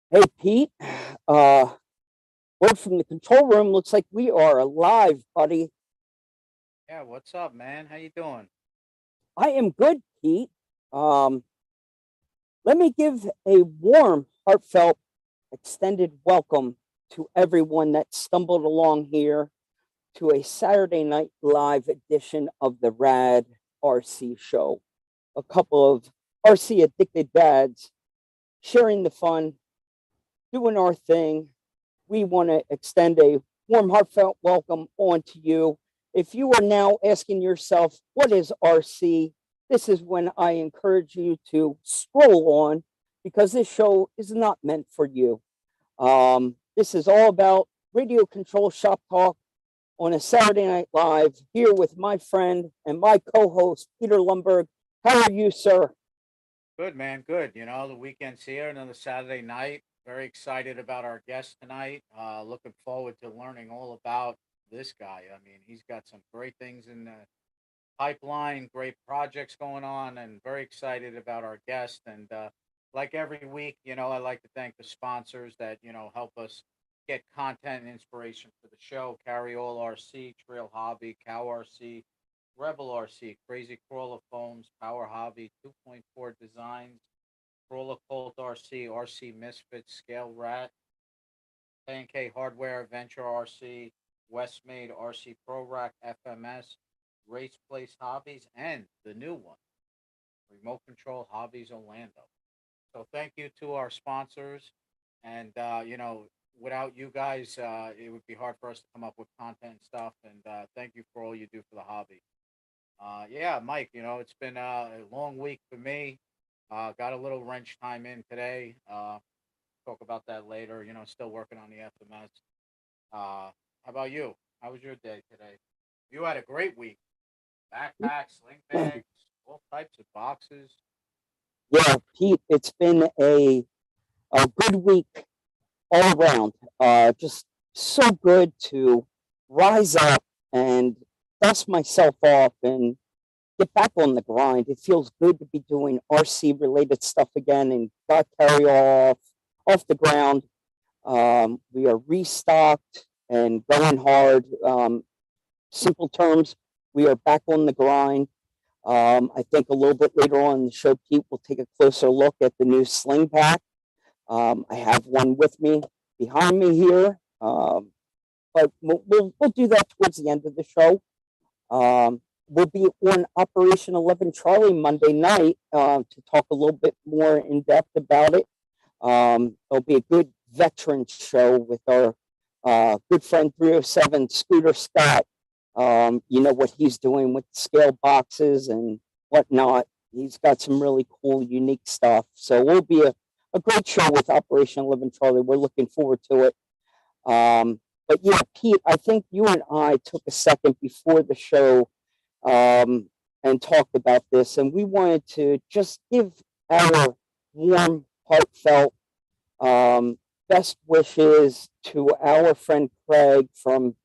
Hey, Pete. Uh, Word from the control room. Looks like we are alive, buddy. Yeah, what's up, man? How you doing? I am good, Pete. Um, Let me give a warm, heartfelt, extended welcome to everyone that stumbled along here to a Saturday Night Live edition of the Rad RC Show. A couple of RC addicted dads sharing the fun, doing our thing. We want to extend a warm, heartfelt welcome on to you. If you are now asking yourself, what is RC? This is when I encourage you to scroll on because this show is not meant for you. This is all about radio control shop talk on a Saturday Night Live here with my friend and my co host, Peter Lumberg. How are you, sir? Good, man. Good. The weekend's here, another Saturday night. Very excited about our guest tonight. Looking forward to learning all about this guy. I mean, he's got some great things in the pipeline, great projects going on, and very excited about our guest. And like every week, I like to thank the sponsors that, help us get content and inspiration for the show. Carryallrc, Treal Hobby, CowRc, Rebel RC, Crazy Crawler Foams, Powerhobby, 2.4 Designs, Roller Colt RC, RC Misfits, Scale Rat, KNK Hardware, Venture RC, Wesmade RC Prorack FMS, Race Place Hobbies, and the new one, Remote Control Hobbies Orlando. So thank you to our sponsors, and without you guys, it would be hard for us to come up with content and stuff. And thank you for all you do for the hobby. Yeah, Mike, it's been a long week for me. Got a little wrench time in today. Talk about that later. Still working on the FMS. How about you? How was your day today? You had a great week. Backpacks, sling bags, all types of boxes. Yeah, Pete, it's been a good week all around. Just so good to rise up and dust myself off and get back on the grind. It feels good to be doing RC related stuff again and got carry off the ground. We are restocked and going hard. Simple terms, we are back on the grind. I think a little bit later on in the show, Pete will take a closer look at the new sling pack. I have one with me behind me here, but we'll do that towards the end of the show. We'll be on Operation 11 Charlie Monday night to talk a little bit more in depth about it. It'll be a good veteran show with our good friend 307 Scooter Scott. You know what he's doing with scale boxes and whatnot. He's got some really cool, unique stuff. So we'll be a great show with Operation 11 Charlie. We're looking forward to it. But yeah, Pete, I think you and I took a second before the show and talked about this, and we wanted to just give our warm, heartfelt best wishes to our friend Craig from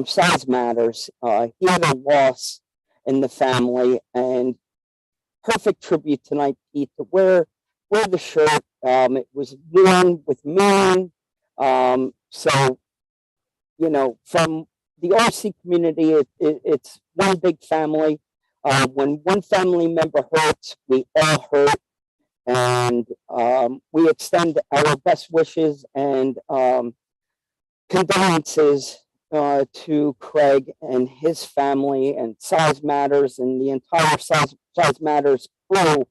Size Matters. He had a loss in the family, and perfect tribute tonight, Pete, to wear the shirt. It was worn with meaning. So from the RC community, it's one big family. When one family member hurts, we all hurt, and we extend our best wishes and condolences to Craig and his family and Size Matters and the entire Size Matters crew.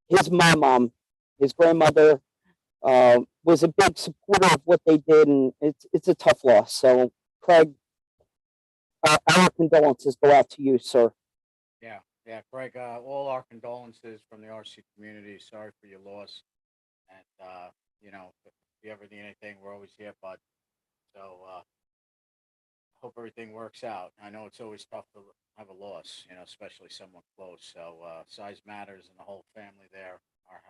His mom, his grandmother, was a big supporter of what they did, and it's a tough loss. So, Craig, our condolences go out to you, sir. Yeah, yeah, Greg. All our condolences from the RC community. Sorry for your loss, and if you ever need anything, we're always here, bud. So hope everything works out. I know it's always tough to have a loss, especially someone close. So size matters, and the whole family there are,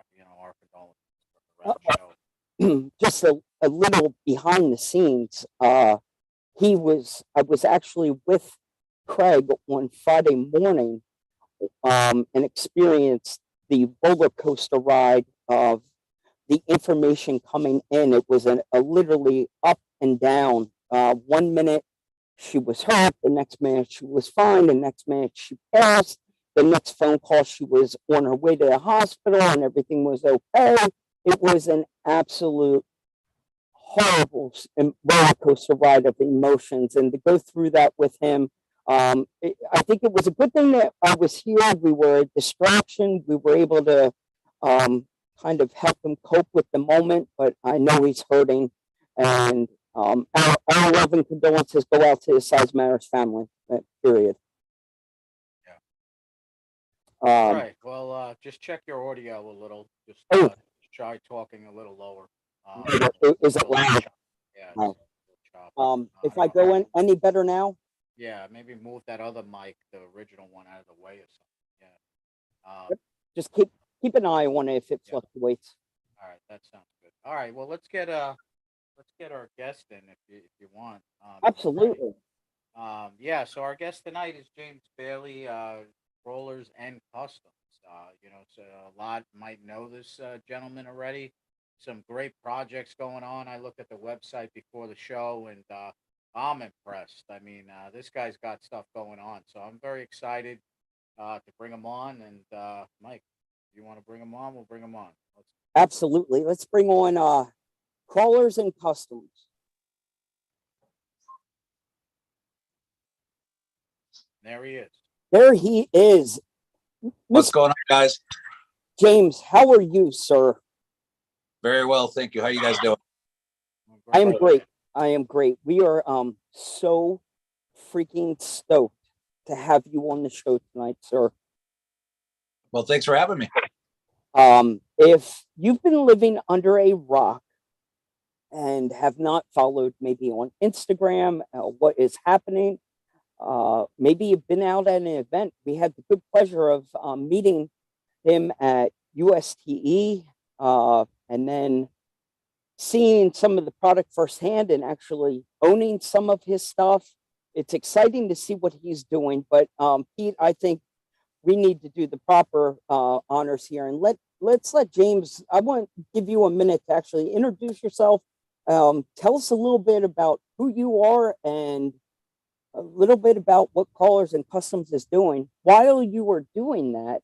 our condolences for the Rad show. Just a little behind the scenes. I was actually with Craig on Friday morning and experienced the roller coaster ride of the information coming in. It was a literally up and down. 1 minute she was hurt, the next minute she was fine, the next minute she passed, the next phone call she was on her way to the hospital and everything was okay. It was an absolute horrible roller coaster ride of emotions, and to go through that with him, I think it was a good thing that I was here. We were a distraction. We were able to kind of help him cope with the moment, but I know he's hurting, and our love and condolences go out to the Size Matters family. Period. All right. Well, just check your audio a little. Just try talking a little lower. Is it loud? Yeah. No. Choppy. If I go in any better now? Yeah, maybe move that other mic, the original one, out of the way or something. Yeah. Just keep an eye on it if it fluctuates. All right, that sounds good. All right, well, let's get our guest in if you want. Absolutely. Yeah. So our guest tonight is James Bailey, Rollers and Customs. So a lot might know this gentleman already. Some great projects going on. I looked at the website before the show, and I'm impressed. I mean, this guy's got stuff going on, so I'm very excited to bring him on. And Mike, if you want to bring him on, we'll bring him on. Absolutely. Let's bring on Crawlers and Customs. There he is. There he is. What's going on, guys? James, how are you, sir? Very well, thank you. How you guys doing? I am great. I am great. We are so freaking stoked to have you on the show tonight, sir. Well, thanks for having me. If you've been living under a rock and have not followed maybe on Instagram what is happening, maybe you've been out at an event. We had the good pleasure of meeting him at USTE, and then seeing some of the product firsthand and actually owning some of his stuff. It's exciting to see what he's doing. But Pete, I think we need to do the proper honors here, and let's let James. I want to give you a minute to actually introduce yourself. Tell us a little bit about who you are and a little bit about what Crawlers and Customs is doing. While you are doing that,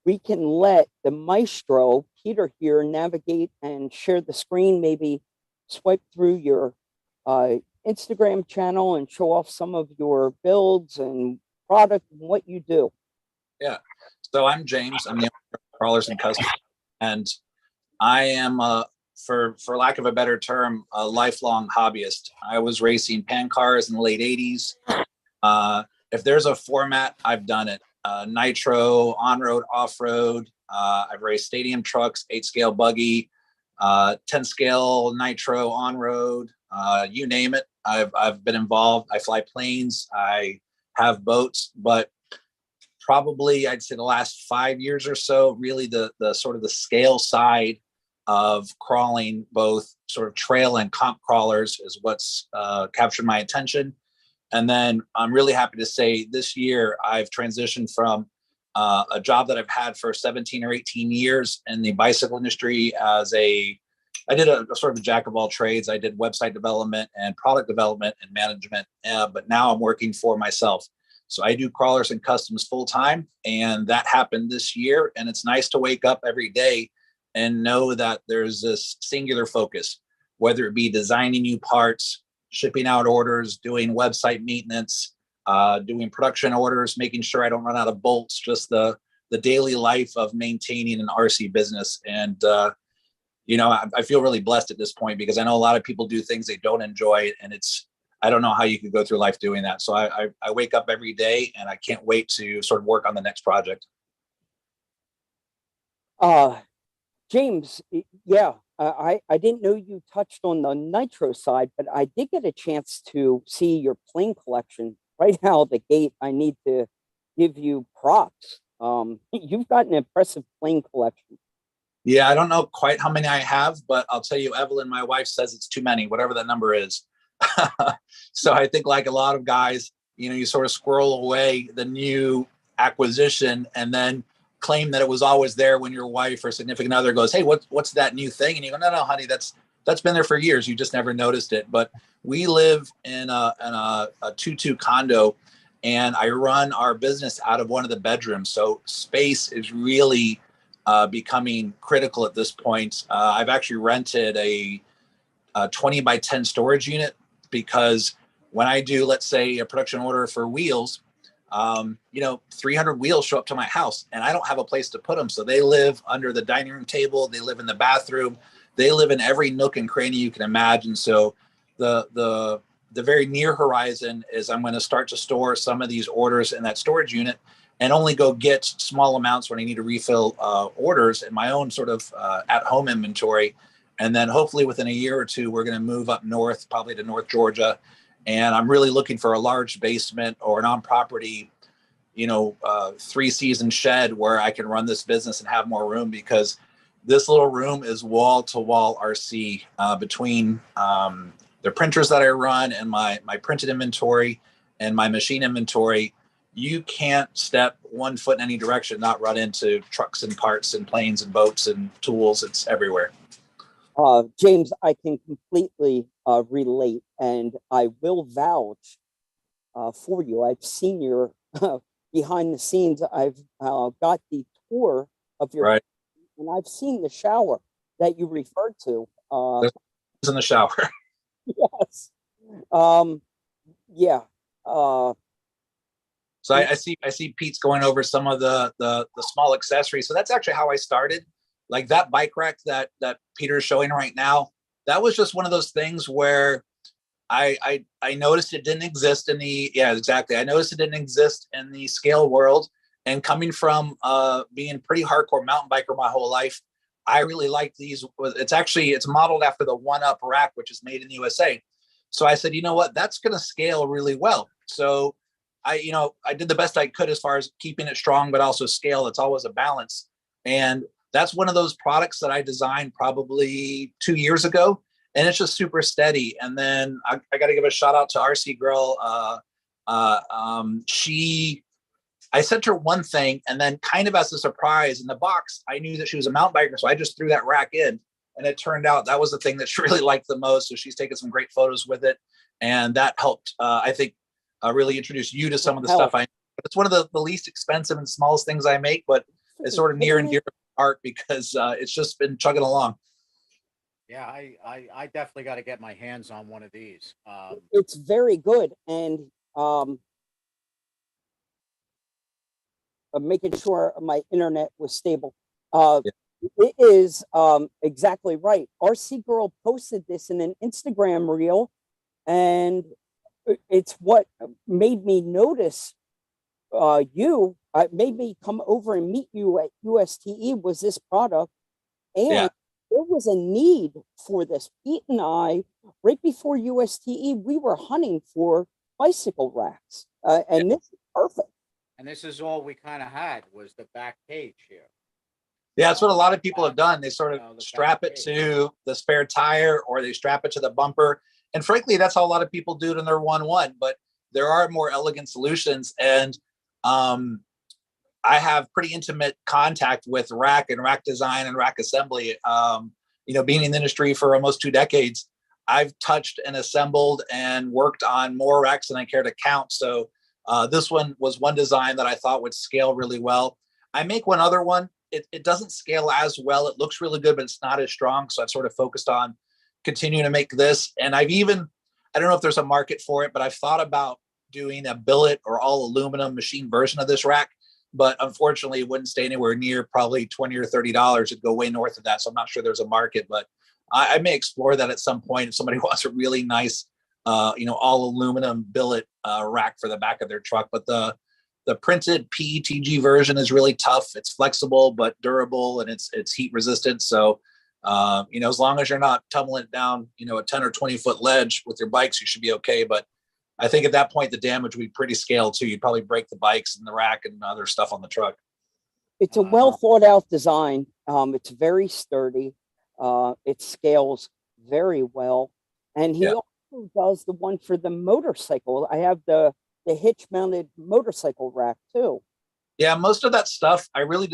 we can let the maestro, Peter, here navigate and share the screen, maybe swipe through your Instagram channel and show off some of your builds and product and what you do. Yeah. So I'm James. I'm the owner of Crawlers and Customs, and I am, for lack of a better term, a lifelong hobbyist. I was racing pan cars in the late 80s. If there's a format, I've done it. Nitro, on-road, off-road. I've raced stadium trucks, 8-scale buggy, 10-scale nitro on-road. You name it, I've been involved. I fly planes. I have boats, but probably I'd say the last 5 years or so, really the sort of the scale side of crawling, both sort of trail and comp crawlers, is what's captured my attention. And then I'm really happy to say this year I've transitioned from a job that I've had for 17 or 18 years in the bicycle industry I did a sort of a jack of all trades. I did website development and product development and management, but now I'm working for myself. So I do Crawlers and Customs full time, and that happened this year. And it's nice to wake up every day and know that there's this singular focus, whether it be designing new parts, shipping out orders, doing website maintenance, doing production orders, making sure I don't run out of bolts, just the daily life of maintaining an RC business. And, I feel really blessed at this point, because I know a lot of people do things they don't enjoy, and I don't know how you could go through life doing that. So I wake up every day and I can't wait to sort of work on the next project. James, yeah, I didn't know you touched on the nitro side, but I did get a chance to see your plane collection right out of the gate. I need to give you props. You've got an impressive plane collection. Yeah, I don't know quite how many I have, but I'll tell you, Evelyn, my wife, says it's too many, whatever that number is. So I think, like a lot of guys, you sort of squirrel away the new acquisition, and then claim that it was always there when your wife or significant other goes, "Hey, what's that new thing?" And you go, "No, no, honey, that's been there for years. You just never noticed it." But we live in a 2-2 condo, and I run our business out of one of the bedrooms. So space is really becoming critical at this point. I've actually rented a 20 by 10 storage unit, because when I do, let's say, a production order for wheels, 300 wheels show up to my house and I don't have a place to put them. So they live under the dining room table. They live in the bathroom. They live in every nook and cranny you can imagine. So the very near horizon is I'm going to start to store some of these orders in that storage unit and only go get small amounts when I need to refill orders in my own sort of at-home inventory. And then hopefully within a year or two, we're going to move up north, probably to North Georgia. And I'm really looking for a large basement or an on-property, 3-season shed where I can run this business and have more room, because this little room is wall-to-wall RC between the printers that I run and my printed inventory and my machine inventory. You can't step 1 foot in any direction, not run into trucks and parts and planes and boats and tools. It's everywhere. James, I can completely relate, and I will vouch for you. I've seen your behind the scenes. I've got the tour of your, right, and I've seen the shower that you referred to. There's in the shower. Yes. Yeah. So I see Pete's going over some of the small accessories. So that's actually how I started. Like that bike rack that Peter's showing right now, that was just one of those things where I noticed it didn't exist in the, exactly. I noticed it didn't exist in the scale world. And coming from being pretty hardcore mountain biker my whole life, I really like these. It's modeled after the one-up rack, which is made in the USA. So I said, you know what, that's going to scale really well. So I did the best I could as far as keeping it strong, but also scale. It's always a balance. And that's one of those products that I designed probably 2 years ago, and it's just super steady. And then I got to give a shout out to RC Girl. I sent her one thing, and then kind of as a surprise in the box, I knew that she was a mountain biker, so I just threw that rack in, and it turned out that was the thing that she really liked the most. So she's taken some great photos with it, and that helped, I think, really introduce you to some of the stuff I. It's one of the least expensive and smallest things I make, but it's sort of near and dear to art because it's just been chugging along. Yeah, I definitely got to get my hands on one of these. It's very good, and making sure my internet was stable. It is exactly right. RC Girl posted this in an Instagram reel, and it's what made me notice you. Made me come over and meet you at USTE was this product, and there was a need for this. Pete and I, right before USTE, we were hunting for bicycle racks, and this is perfect. And this is all we kind of had was the back cage here. Yeah, that's what a lot of people have done. They sort of strap it to the spare tire, or they strap it to the bumper. And frankly, that's how a lot of people do it in their 1-1. But there are more elegant solutions. And I have pretty intimate contact with rack and rack design and rack assembly. Being in the industry for almost 2 decades, I've touched and assembled and worked on more racks than I care to count. So this one was one design that I thought would scale really well. I make one other one. It doesn't scale as well. It looks really good, but it's not as strong. So I've sort of focused on continuing to make this. And I don't know if there's a market for it, but I've thought about doing a billet or all aluminum machine version of this rack. But unfortunately, it wouldn't stay anywhere near probably $20 or $30. It'd go way north of that. So I'm not sure there's a market, but I may explore that at some point if somebody wants a really nice, all aluminum billet rack for the back of their truck. But the printed PETG version is really tough. It's flexible but durable, and it's heat resistant. So, as long as you're not tumbling it down, a 10 or 20 foot ledge with your bikes, you should be okay. But I think at that point, the damage would be pretty scaled too. You'd probably break the bikes and the rack and other stuff on the truck. It's a well thought out design. It's very sturdy. It scales very well. And he also does the one for the motorcycle. I have the hitch mounted motorcycle rack too. Yeah, most of that stuff, I really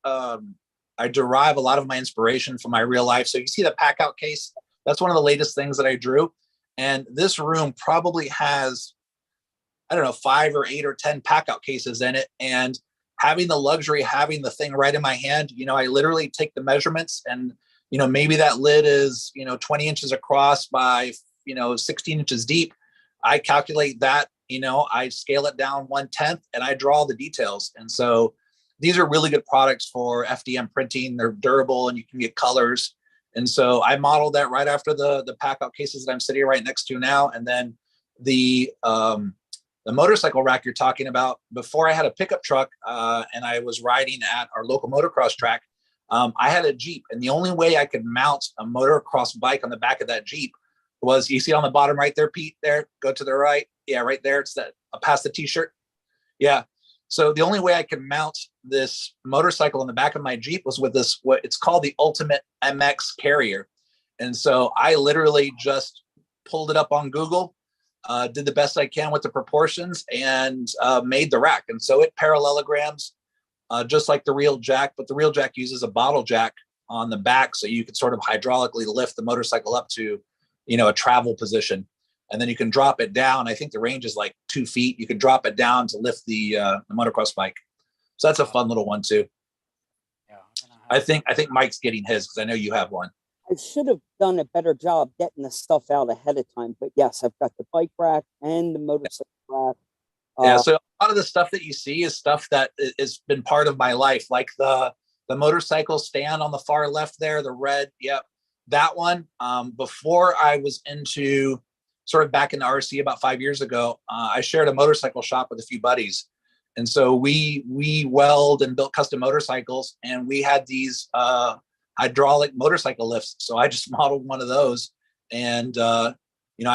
I derive a lot of my inspiration from my real life. So you see the pack out case, that's one of the latest things that I drew. And this room probably has, I don't know, 5 or 8 or 10 pack out cases in it. And having the luxury, having the thing right in my hand, I literally take the measurements and, maybe that lid is, 20 inches across by, 16 inches deep. I calculate that, I scale it down 1/10 and I draw the details. And so these are really good products for FDM printing. They're durable and you can get colors. And so I modeled that right after the pack out cases that I'm sitting right next to now. And then the motorcycle rack you're talking about, before I had a pickup truck and I was riding at our local motocross track, I had a Jeep. And the only way I could mount a motocross bike on the back of that Jeep was, you see on the bottom right there, Pete, there, go to the right. Yeah, right there. It's that past the t-shirt. Yeah. So the only way I could mount this motorcycle on the back of my Jeep was with this, what it's called, the Ultimate MX Carrier. And so I literally just pulled it up on Google, did the best I can with the proportions, and made the rack. And so it parallelograms just like the real jack, but the real jack uses a bottle jack on the back, so you can sort of hydraulically lift the motorcycle up to, a travel position. And then you can drop it down. I think the range is like 2 feet. You can drop it down to lift the motocross bike. So that's a fun little one too. Yeah, I think Mike's getting his, because I know you have one. I should have done a better job getting the stuff out ahead of time, but yes, I've got the bike rack and the motorcycle rack. Yeah, so a lot of the stuff that you see is stuff that has been part of my life, like the motorcycle stand on the far left there, the red. Yep, that one. Before I was into sort of back in the RC about 5 years ago, I shared a motorcycle shop with a few buddies, and so we weld and built custom motorcycles, and we had these hydraulic motorcycle lifts. So I just modeled one of those, and I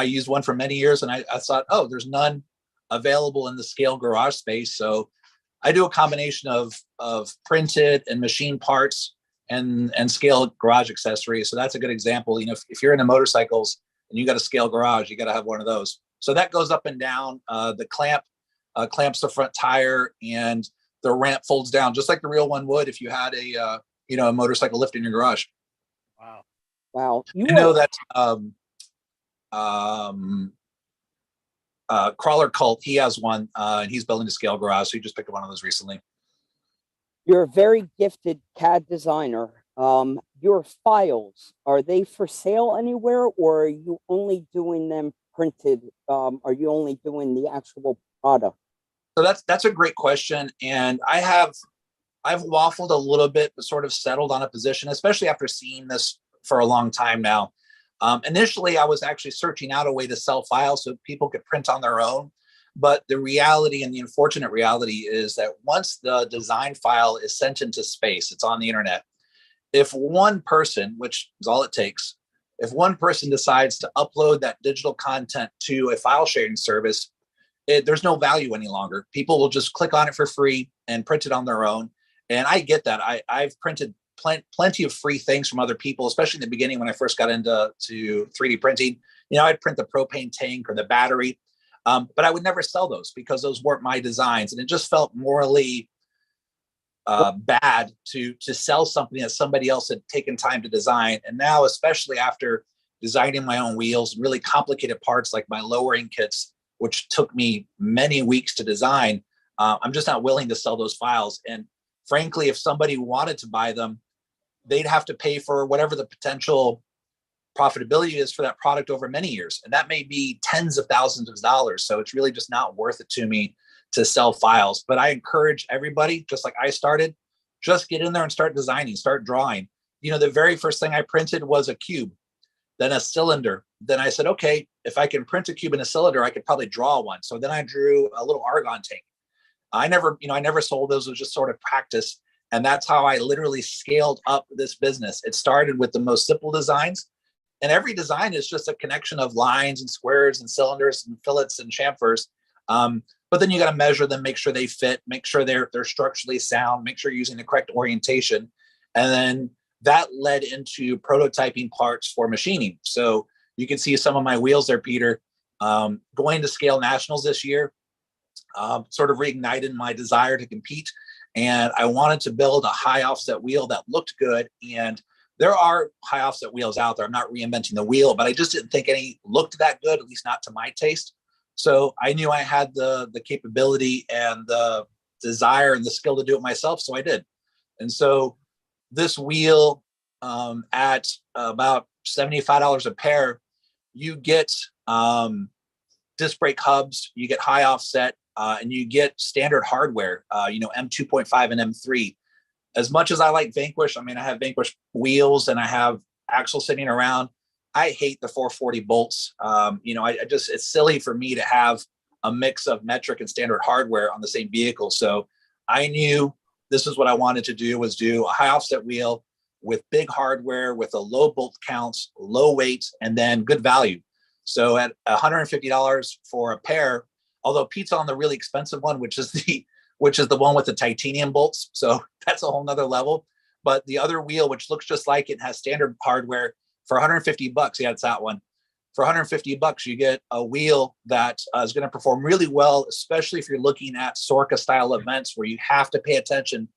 used one for many years, and I thought, oh, there's none available in the scale garage space. So I do a combination of printed and machine parts and scale garage accessories. So that's a good example. If you're into motorcycles and you got a scale garage, you got to have one of those. So that goes up and down. The clamp clamps the front tire, and the ramp folds down just like the real one would if you had a motorcycle lift in your garage. Wow. You know that Crawler Cult, he has one, and he's building a scale garage, so he just picked up one of those recently. You're a very gifted CAD designer. Your files, are they for sale anywhere, or are you only doing them printed? Are you only doing the actual product? So that's a great question, and I've waffled a little bit, but sort of settled on a position, especially after seeing this for a long time now. Initially, I was actually searching out a way to sell files so people could print on their own. But the reality, and the unfortunate reality, is that once the design file is sent into space, it's on the internet. If one person, which is all it takes, if one person decides to upload that digital content to a file sharing service, there's no value any longer. People will just click on it for free and print it on their own. And I get that. I've printed plenty of free things from other people, especially in the beginning when I first got into 3D printing. I'd print the propane tank or the battery, but I would never sell those because those weren't my designs, and it just felt morally bad to sell something that somebody else had taken time to design. And now, especially after designing my own wheels, really complicated parts like my lowering kits, which took me many weeks to design, I'm just not willing to sell those files. And frankly, if somebody wanted to buy them, they'd have to pay for whatever the potential profitability is for that product over many years. And that may be tens of thousands of dollars. So it's really just not worth it to me to sell files. But I encourage everybody, just like I started, just get in there and start designing, start drawing. The very first thing I printed was a cube, then a cylinder. Then I said, okay, if I can print a cube and a cylinder, I could probably draw one. So then I drew a little argon tank. I never sold those. It was just sort of practice. And that's how I literally scaled up this business. It started with the most simple designs, and every design is just a connection of lines and squares and cylinders and fillets and chamfers. But then you got to measure them, make sure they fit, make sure they're structurally sound, make sure you're using the correct orientation. And then that led into prototyping parts for machining. So you can see some of my wheels there, Peter. Going to Scale Nationals this year, sort of reignited my desire to compete. And I wanted to build a high offset wheel that looked good. And there are high offset wheels out there. I'm not reinventing the wheel, but I just didn't think any looked that good, at least not to my taste. So I knew I had the capability and the desire and the skill to do it myself. So I did. And so this wheel at about $75 a pair, you get disc brake hubs, you get high offset, and you get standard hardware, M2.5 and M3. As much as I like Vanquish, I mean, I have Vanquish wheels and I have axles sitting around. I hate the 440 bolts. It's silly for me to have a mix of metric and standard hardware on the same vehicle. So I knew this is what I wanted to do, was do a high offset wheel with big hardware, with a low bolt counts, low weight, and then good value. So at $150 for a pair, although Pete's on the really expensive one, which is the one with the titanium bolts. So that's a whole nother level. But the other wheel, which looks just like it, has standard hardware, for $150. Yeah, it's that one. For $150, you get a wheel that is going to perform really well, especially if you're looking at SORCA style events where you have to pay attention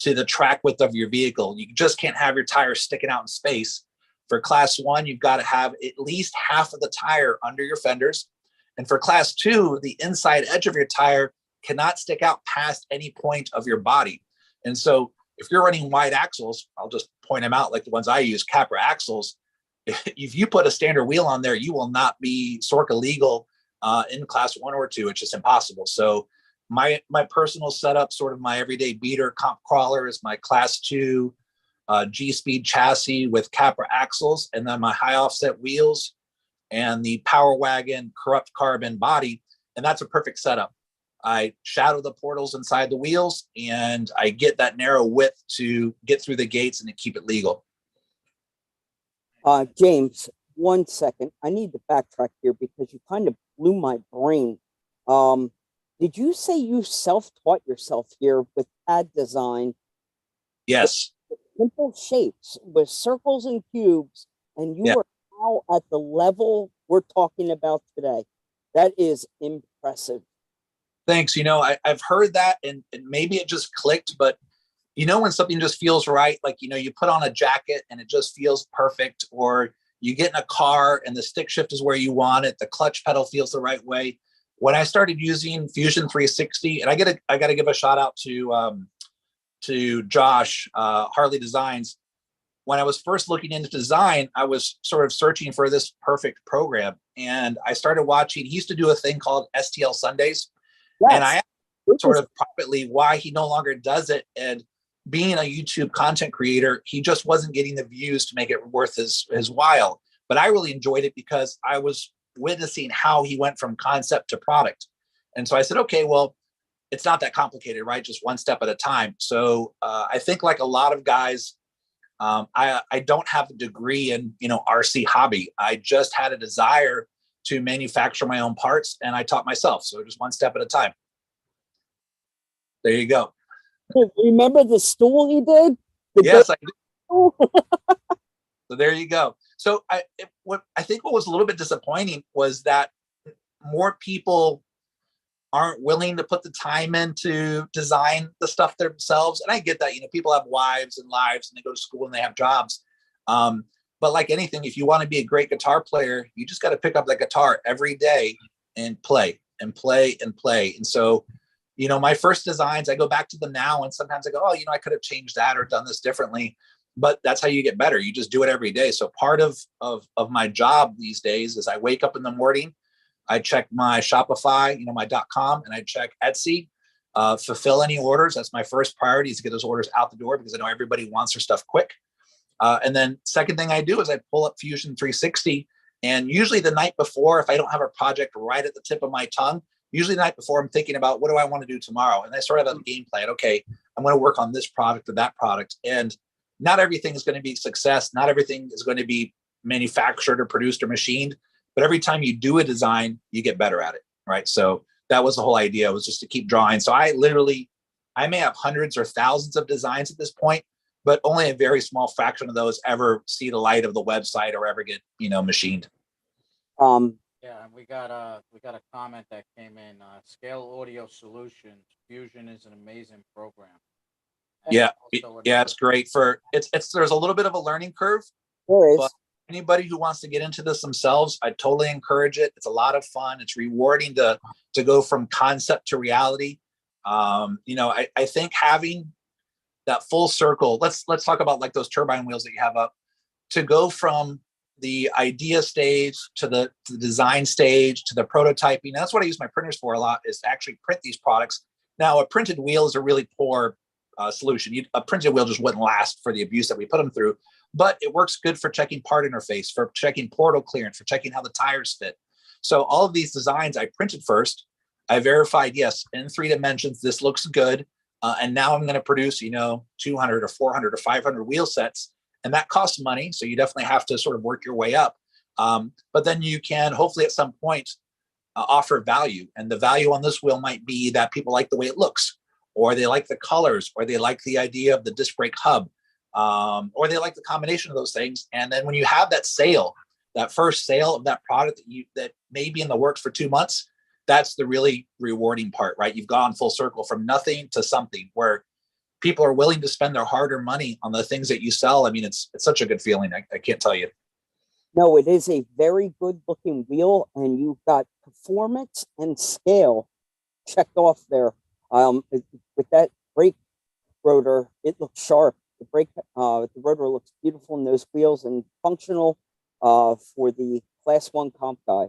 to the track width of your vehicle. You just can't have your tires sticking out in space. For class 1, you've got to have at least half of the tire under your fenders. And for class 2, the inside edge of your tire cannot stick out past any point of your body. And so if you're running wide axles, I'll just point them out like the ones I use, Capra axles. If you put a standard wheel on there, you will not be SORCA legal in class 1 or 2. It's just impossible. So my personal setup, sort of my everyday beater comp crawler, is my class 2 G-Speed chassis with Capra axles, and then my high offset wheels and the Power Wagon corrupt carbon body. And that's a perfect setup. I shadow the portals inside the wheels, and I get that narrow width to get through the gates and to keep it legal. James, 1 second. I need to backtrack here because you kind of blew my brain. Did you say you self-taught yourself here with pad design? Yes. With simple shapes with circles and cubes, and you are now at the level we're talking about today. That is impressive. Thanks. I've heard that, and maybe it just clicked, but when something just feels right, like, you put on a jacket and it just feels perfect, or you get in a car and the stick shift is where you want it, the clutch pedal feels the right way. When I started using Fusion 360, and I got to give a shout out to Josh, Harley Designs. When I was first looking into design, I was sort of searching for this perfect program, and I started watching. He used to do a thing called STL Sundays. Yes. And I asked sort of privately why he no longer does it. And being a YouTube content creator, he just wasn't getting the views to make it worth his while. But I really enjoyed it because I was witnessing how he went from concept to product. And so I said, okay, well, it's not that complicated, right? Just one step at a time. So I think, like a lot of guys, I don't have a degree in, RC hobby. I just had a desire to manufacture my own parts, and I taught myself. So just one step at a time. There you go. Remember the stool he did? Yes, I do. So there you go. So I think what was a little bit disappointing was that more people aren't willing to put the time in to design the stuff themselves. And I get that, people have wives and lives, and they go to school and they have jobs. But like anything, if you want to be a great guitar player, you just got to pick up the guitar every day and play and play and play. And so, my first designs, I go back to them now, and sometimes I go, oh, I could have changed that or done this differently. But that's how you get better. You just do it every day. So part of my job these days is I wake up in the morning, I check my Shopify, my .com, and I check Etsy, fulfill any orders. That's my first priority, is to get those orders out the door, because I know everybody wants their stuff quick. And then second thing I do is I pull up Fusion 360, and usually the night before, if I don't have a project right at the tip of my tongue, usually the night before, I'm thinking about, what do I want to do tomorrow? And I sort of have a game plan. Okay, I'm going to work on this product or that product. And not everything is going to be a success. Not everything is going to be manufactured or produced or machined. But every time you do a design, you get better at it, right? So that was the whole idea, was just to keep drawing. So I may have hundreds or thousands of designs at this point, but only a very small fraction of those ever see the light of the website or ever get, machined. Yeah, and we got a comment that came in. Scale Audio Solutions Fusion is an amazing program. And Yeah, also yeah, it's great for it's there's a little bit of a learning curve, There but is. anybody who wants to get into this themselves, I totally encourage it. It's a lot of fun. It's rewarding to go from concept to reality. I think having that full circle. Let's talk about like those turbine wheels that you have up. To go from the idea stage to the design stage to the prototyping. That's what I use my printers for a lot, is to actually print these products. Now, a printed wheel is a really poor solution. A printed wheel just wouldn't last for the abuse that we put them through, but it works good for checking part interface, for checking portal clearance, for checking how the tires fit. So all of these designs I printed first. I verified, yes, in 3 dimensions, this looks good. And now I'm going to produce, 200 or 400 or 500 wheel sets, and that costs money. So you definitely have to sort of work your way up. But then you can hopefully at some point offer value. And the value on this wheel might be that people like the way it looks, or they like the colors, or they like the idea of the disc brake hub, or they like the combination of those things. And then when you have that sale, that first sale of that product that may be in the works for 2 months, that's the really rewarding part, right? You've gone full circle from nothing to something where people are willing to spend their hard-earned money on the things that you sell. I mean, it's such a good feeling. I can't tell you. No, it is a very good looking wheel, and you've got performance and scale checked off there. With that brake rotor, it looks sharp. The rotor looks beautiful in those wheels and functional for the class 1 comp guy.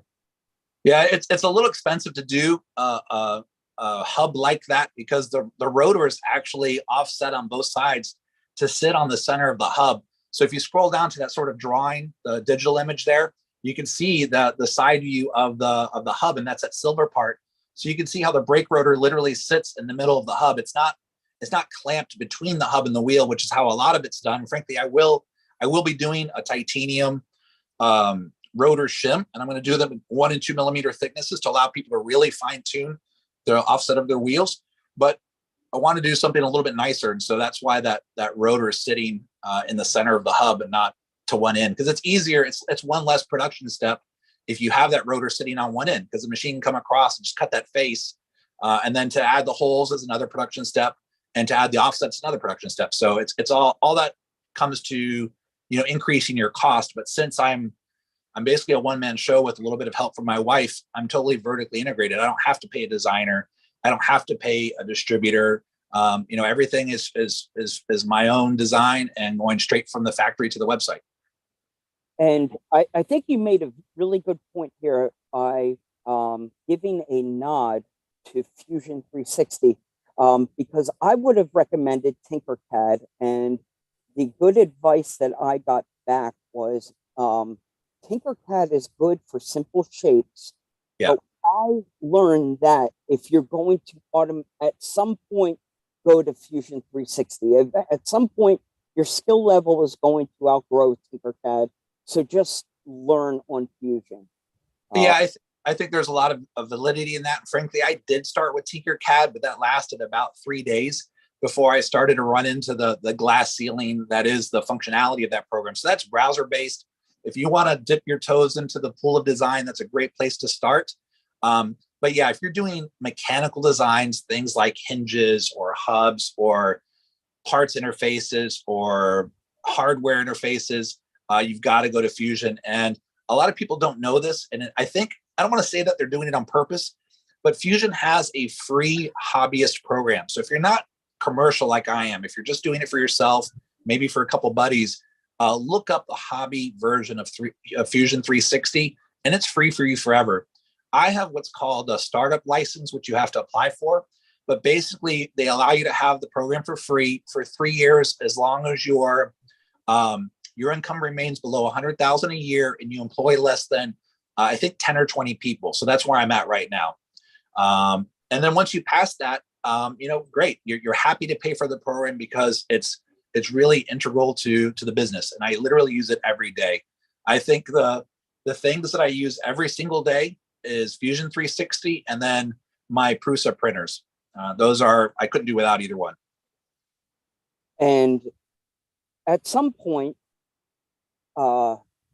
Yeah, it's a little expensive to do a hub like that, because the rotor is actually offset on both sides to sit on the center of the hub. So if you scroll down to that sort of drawing, the digital image there, you can see the side view of the hub, and that's that silver part. So you can see how the brake rotor literally sits in the middle of the hub. It's not clamped between the hub and the wheel, which is how a lot of it's done. Frankly, I will be doing a titanium rotor shim, and I'm going to do them in 1 and 2 millimeter thicknesses to allow people to really fine tune the offset of their wheels. But I want to do something a little bit nicer, and so that's why that rotor is sitting in the center of the hub and not to one end, because it's easier. It's one less production step if you have that rotor sitting on one end, because the machine can come across and just cut that face, and then to add the holes is another production step, and to add the offsets another production step. So it's all that comes to increasing your cost. But since I'm basically a one-man show with a little bit of help from my wife, I'm totally vertically integrated. I don't have to pay a designer. I don't have to pay a distributor. Everything is my own design and going straight from the factory to the website. And I think you made a really good point here by giving a nod to Fusion 360, because I would have recommended Tinkercad, and the good advice that I got back was Tinkercad is good for simple shapes. Yeah. But I learned that if you're going to at some point go to Fusion 360, at some point your skill level is going to outgrow Tinkercad. So just learn on Fusion. Yeah, I think there's a lot of validity in that. Frankly, I did start with Tinkercad, but that lasted about 3 days before I started to run into the glass ceiling that is the functionality of that program. So that's browser based. If you want to dip your toes into the pool of design, that's a great place to start. But yeah, if you're doing mechanical designs, things like hinges or hubs or parts interfaces or hardware interfaces, you've got to go to Fusion. And a lot of people don't know this. And I don't want to say that they're doing it on purpose, but Fusion has a free hobbyist program. So if you're not commercial like I am, if you're just doing it for yourself, maybe for a couple buddies, look up the hobby version of Fusion 360, and it's free for you forever. I have what's called a startup license, which you have to apply for. But basically, they allow you to have the program for free for 3 years, as long as your income remains below 100,000 a year and you employ less than, I think, 10 or 20 people. So that's where I'm at right now. And then once you pass that, great. You're happy to pay for the program because it's really integral to the business. And I literally use it every day. I think the things that I use every single day is Fusion 360 and then my Prusa printers. I couldn't do without either one. And at some point,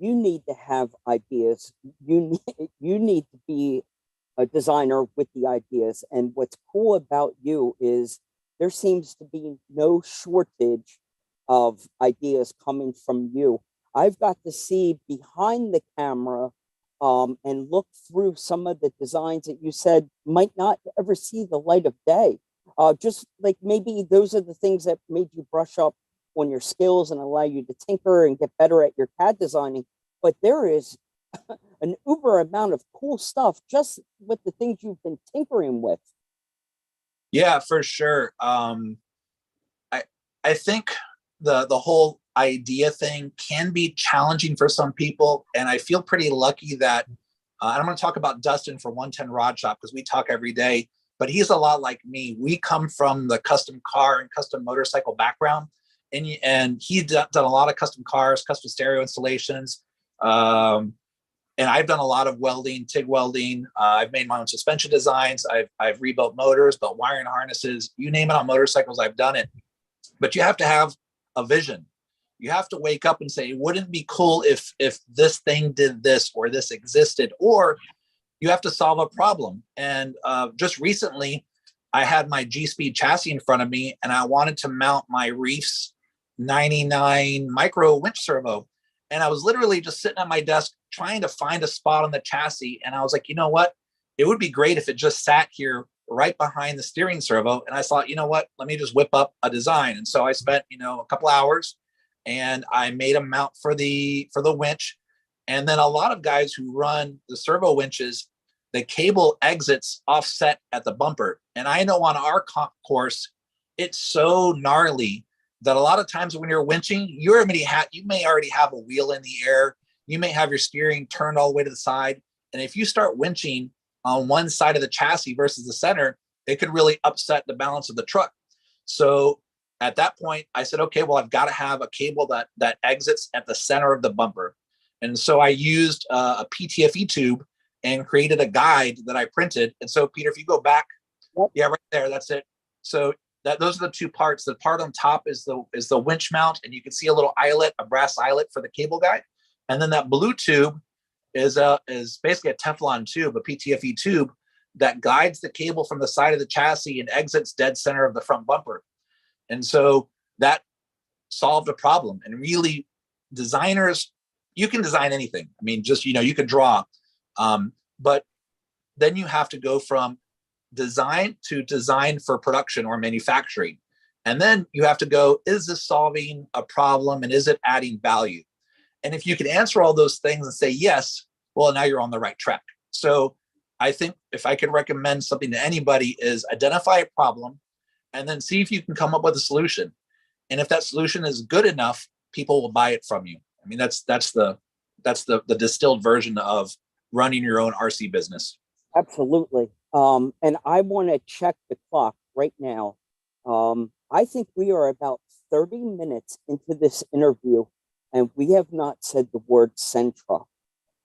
you need to have ideas. You need to be a designer with the ideas. And what's cool about you is there seems to be no shortage of ideas coming from you. I've got to see behind the camera and look through some of the designs that you said might not ever see the light of day. Just like maybe those are the things that made you brush up on your skills and allow you to tinker and get better at your CAD designing. But there is an uber amount of cool stuff just with the things you've been tinkering with. Yeah, for sure. I think the whole idea thing can be challenging for some people, and I feel pretty lucky that I'm going to talk about Dustin for 110 Rod Shop because we talk every day, but he's a lot like me. We come from the custom car and custom motorcycle background, and he's done a lot of custom cars, custom stereo installations. And I've done a lot of welding, TIG welding. I've made my own suspension designs. I've rebuilt motors, built wiring harnesses, you name it on motorcycles, I've done it. But you have to have a vision. You have to wake up and say, wouldn't it be cool if this thing did this or this existed? Or you have to solve a problem. And just recently, I had my G-Speed chassis in front of me, and I wanted to mount my Reef's 99 micro winch servo. And I was literally just sitting at my desk trying to find a spot on the chassis. And I was like, you know what? It would be great if it just sat here right behind the steering servo. And I thought, you know what? Let me just whip up a design. And so I spent, a couple hours and I made a mount for the winch. And then a lot of guys who run the servo winches, the cable exits offset at the bumper. And I know on our course, it's so gnarly that a lot of times when you're winching, you may already have a wheel in the air. You may have your steering turned all the way to the side. And if you start winching on one side of the chassis versus the center, it could really upset the balance of the truck. So at that point, I said, okay, well, I've got to have a cable that exits at the center of the bumper. And so I used a PTFE tube and created a guide that I printed. And so, Peter, if you go back, yeah, right there, that's it. So those are the two parts. The part on top is the winch mount, and you can see a little eyelet, a brass eyelet for the cable guide. And then that blue tube is basically a Teflon tube, a PTFE tube that guides the cable from the side of the chassis and exits dead center of the front bumper. And so that solved a problem. And really, designers, you can design anything. I mean, just, you could draw, but then you have to go from design to design for production or manufacturing. And then you have to go, is this solving a problem and is it adding value? And if you can answer all those things and say yes, well, now you're on the right track. So I think if I can recommend something to anybody is identify a problem and then see if you can come up with a solution. And if that solution is good enough, people will buy it from you. I mean, that's the distilled version of running your own RC business. Absolutely. And I want to check the clock right now. I think we are about 30 minutes into this interview, and we have not said the word Sentra.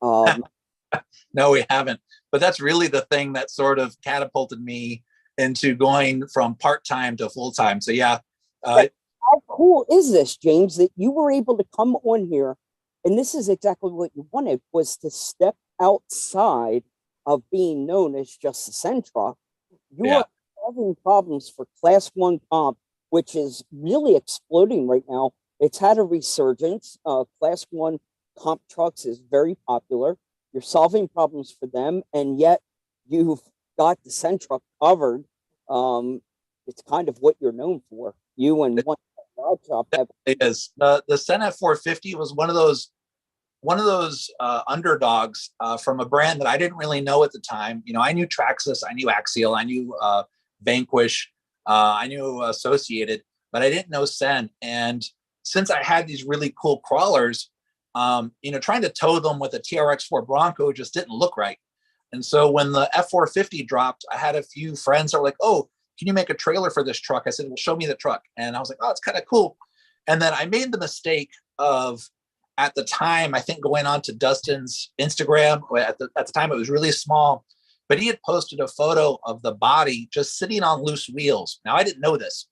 No, we haven't. But that's really the thing that sort of catapulted me into going from part-time to full-time. So yeah. How cool is this, James, that you were able to come on here, and this is exactly what you wanted, was to step outside of being known as just a Sentra. You are having problems for Class 1 comp, which is really exploding right now. It's had a resurgence. Class 1 comp trucks is very popular. You're solving problems for them, and yet you've got the Sentra covered. It's kind of what you're known for. You and one Rod Shop have. It is. The Senat 450 was one of those underdogs from a brand that I didn't really know at the time. I knew Traxxas, I knew Axial, I knew Vanquish, I knew Associated, but I didn't know Sen. And since I had these really cool crawlers, trying to tow them with a TRX4 Bronco just didn't look right. And so when the F450 dropped, I had a few friends that were like, oh, can you make a trailer for this truck? I said, well, show me the truck. And I was like, oh, it's kind of cool. And then I made the mistake of, at the time, I think going on to Dustin's Instagram, at the time it was really small, but he had posted a photo of the body just sitting on loose wheels. Now, I didn't know this.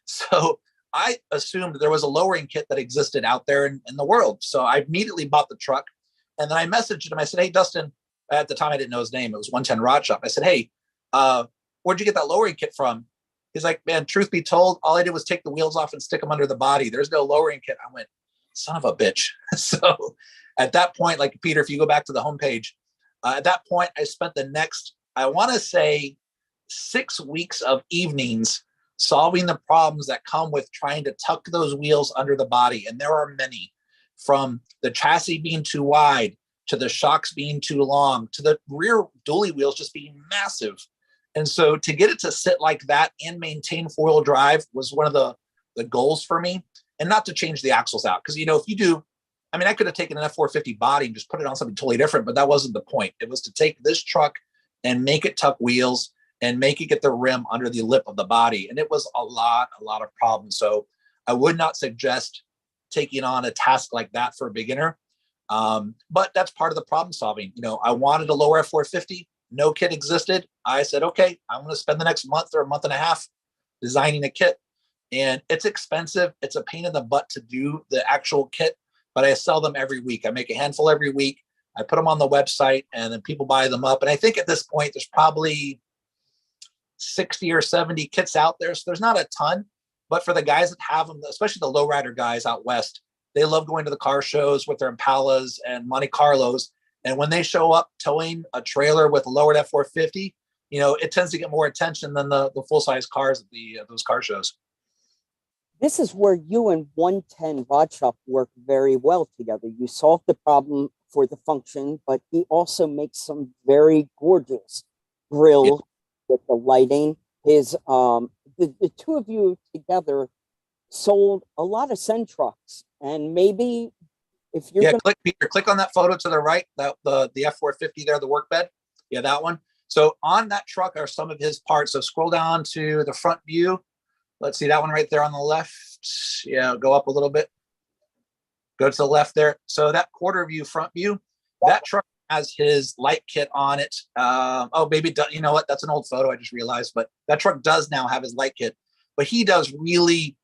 So I assumed there was a lowering kit that existed out there in the world. So I immediately bought the truck, and then I messaged him. I said, "Hey, Dustin," at the time I didn't know his name. It was 110 Rod Shop. I said, "Hey, where'd you get that lowering kit from?" He's like, "Man, truth be told, all I did was take the wheels off and stick them under the body. There's no lowering kit." I went, "Son of a bitch." So at that point, like Peter, if you go back to the homepage, at that point, I spent the next, I want to say, 6 weeks of evenings solving the problems that come with trying to tuck those wheels under the body. And there are many, from the chassis being too wide, to the shocks being too long, to the rear dually wheels just being massive. And so to get it to sit like that and maintain four-wheel drive was one of the goals for me, and not to change the axles out. Because, if you do, I mean, I could have taken an F450 body and just put it on something totally different, but that wasn't the point. It was to take this truck and make it tuck wheels and make it get the rim under the lip of the body. And it was a lot of problems. So I would not suggest taking on a task like that for a beginner. But that's part of the problem solving. I wanted a lower F450. No kit existed. I said, okay, I'm going to spend the next month or a month and a half designing a kit. And it's expensive. It's a pain in the butt to do the actual kit, but I sell them every week. I make a handful every week. I put them on the website, and then people buy them up. And I think at this point, there's probably 60 or 70 kits out there. So there's not a ton, but for the guys that have them, especially the lowrider guys out West, they love going to the car shows with their Impalas and Monte Carlos. And when they show up towing a trailer with a lowered F450, it tends to get more attention than the full-size cars at those car shows. This is where you and 110 Rod Shop work very well together. You solve the problem for the function, but he also makes some very gorgeous grills with the lighting. His the two of you together sold a lot of Send trucks, and maybe if you're click on that photo to the right, that the F450 there, the work bed. Yeah, that one. So on that truck are some of his parts. So scroll down to the front view. Let's see that one right there on the left. Yeah, go up a little bit. Go to the left there. So that quarter view, front view, that truck has his light kit on it. You know what? That's an old photo, I just realized. But that truck does now have his light kit. But he does really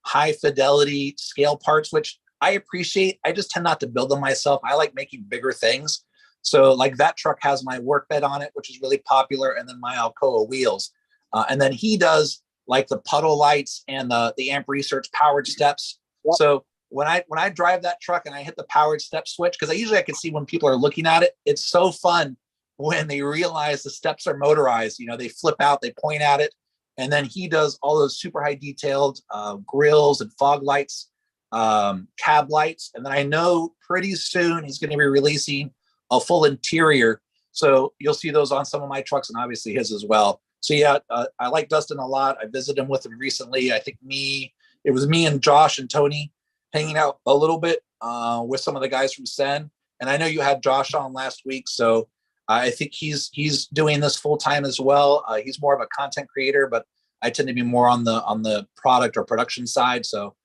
high fidelity scale parts, which I appreciate. I just tend not to build them myself. I like making bigger things. So like that truck has my work bed on it, which is really popular, and then my Alcoa wheels. And then he does like the puddle lights and the amp research powered steps. Yep. So when I drive that truck and I hit the powered step switch, because I can see when people are looking at it, it's so fun when they realize the steps are motorized. They flip out, they point at it, and then he does all those super high detailed grills and fog lights, cab lights. And then I know pretty soon he's going to be releasing a full interior. So you'll see those on some of my trucks, and obviously his as well. So yeah, I like Dustin a lot. I visited him with him recently. I think it was me and Josh and Tony hanging out a little bit with some of the guys from Sen. And I know you had Josh on last week. So I think he's doing this full time as well. He's more of a content creator, but I tend to be more on the product or production side. So,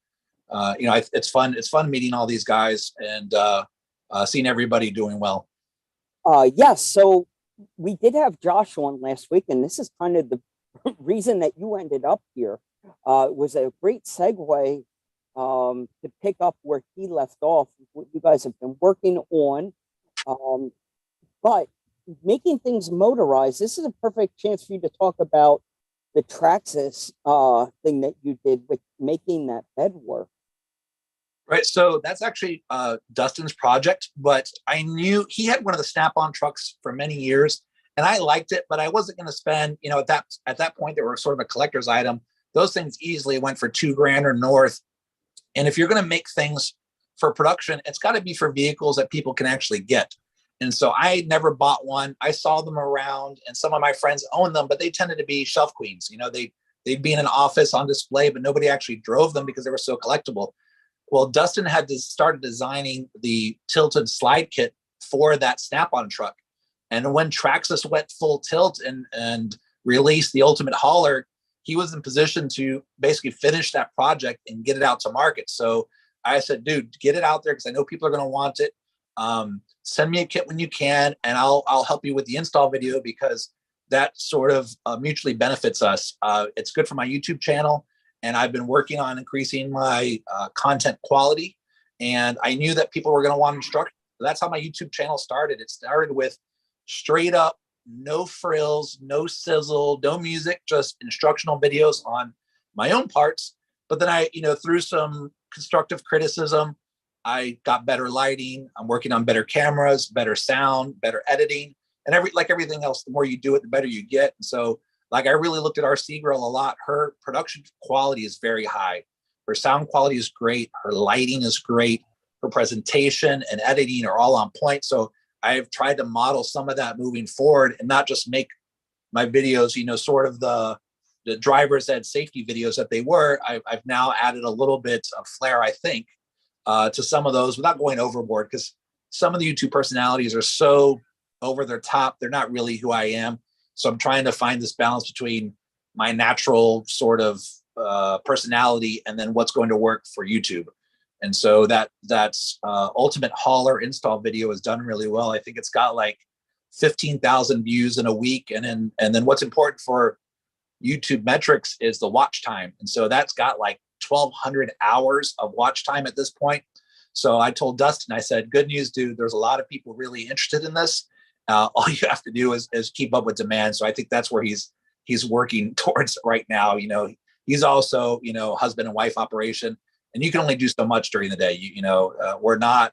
it's fun. It's fun meeting all these guys and seeing everybody doing well. Yes. So we did have Josh on last week, and this is kind of the reason that you ended up here. It was a great segue to pick up where he left off, what you guys have been working on. But making things motorized, this is a perfect chance for you to talk about the Traxxas thing that you did with making that bed work. Right. So that's actually Dustin's project, but I knew he had one of the Snap-on trucks for many years, and I liked it, but I wasn't going to spend, at that point, they were sort of a collector's item. Those things easily went for $2,000 or north. And if you're going to make things for production, it's got to be for vehicles that people can actually get. And so I never bought one. I saw them around, and some of my friends owned them, but they tended to be shelf queens. They'd be in an office on display, but nobody actually drove them because they were so collectible. Well, Dustin had to start designing the tilted slide kit for that Snap-on truck. And when Traxxas went full tilt and released the Ultimate Hauler, he was in position to basically finish that project and get it out to market. So I said, dude, get it out there because I know people are going to want it. Send me a kit when you can, and I'll help you with the install video because that sort of mutually benefits us. It's good for my YouTube channel, and I've been working on increasing my content quality. And I knew that people were going to want instruction. So that's how my YouTube channel started. It started with straight up, no frills, no sizzle, no music, just instructional videos on my own parts. But then I, through some constructive criticism, I got better lighting. I'm working on better cameras, better sound, better editing, and everything else. The more you do it, the better you get. And so, like, I really looked at RC Girl a lot. Her production quality is very high. Her sound quality is great. Her lighting is great. Her presentation and editing are all on point. So I've tried to model some of that moving forward, and not just make my videos, sort of the driver's ed safety videos that they were. I've now added a little bit of flair, I think, to some of those without going overboard, because some of the YouTube personalities are so over their top. They're not really who I am. So I'm trying to find this balance between my natural sort of personality and then what's going to work for YouTube. And so that's ultimate hauler install video is done really well. I think it's got like 15,000 views in a week. And then what's important for YouTube metrics is the watch time. And so that's got like 1,200 hours of watch time at this point. So I told Dustin, I said, good news, dude, there's a lot of people really interested in this. All you have to do is keep up with demand. So I think that's where he's working towards right now. He's also, husband and wife operation, and you can only do so much during the day. We're not,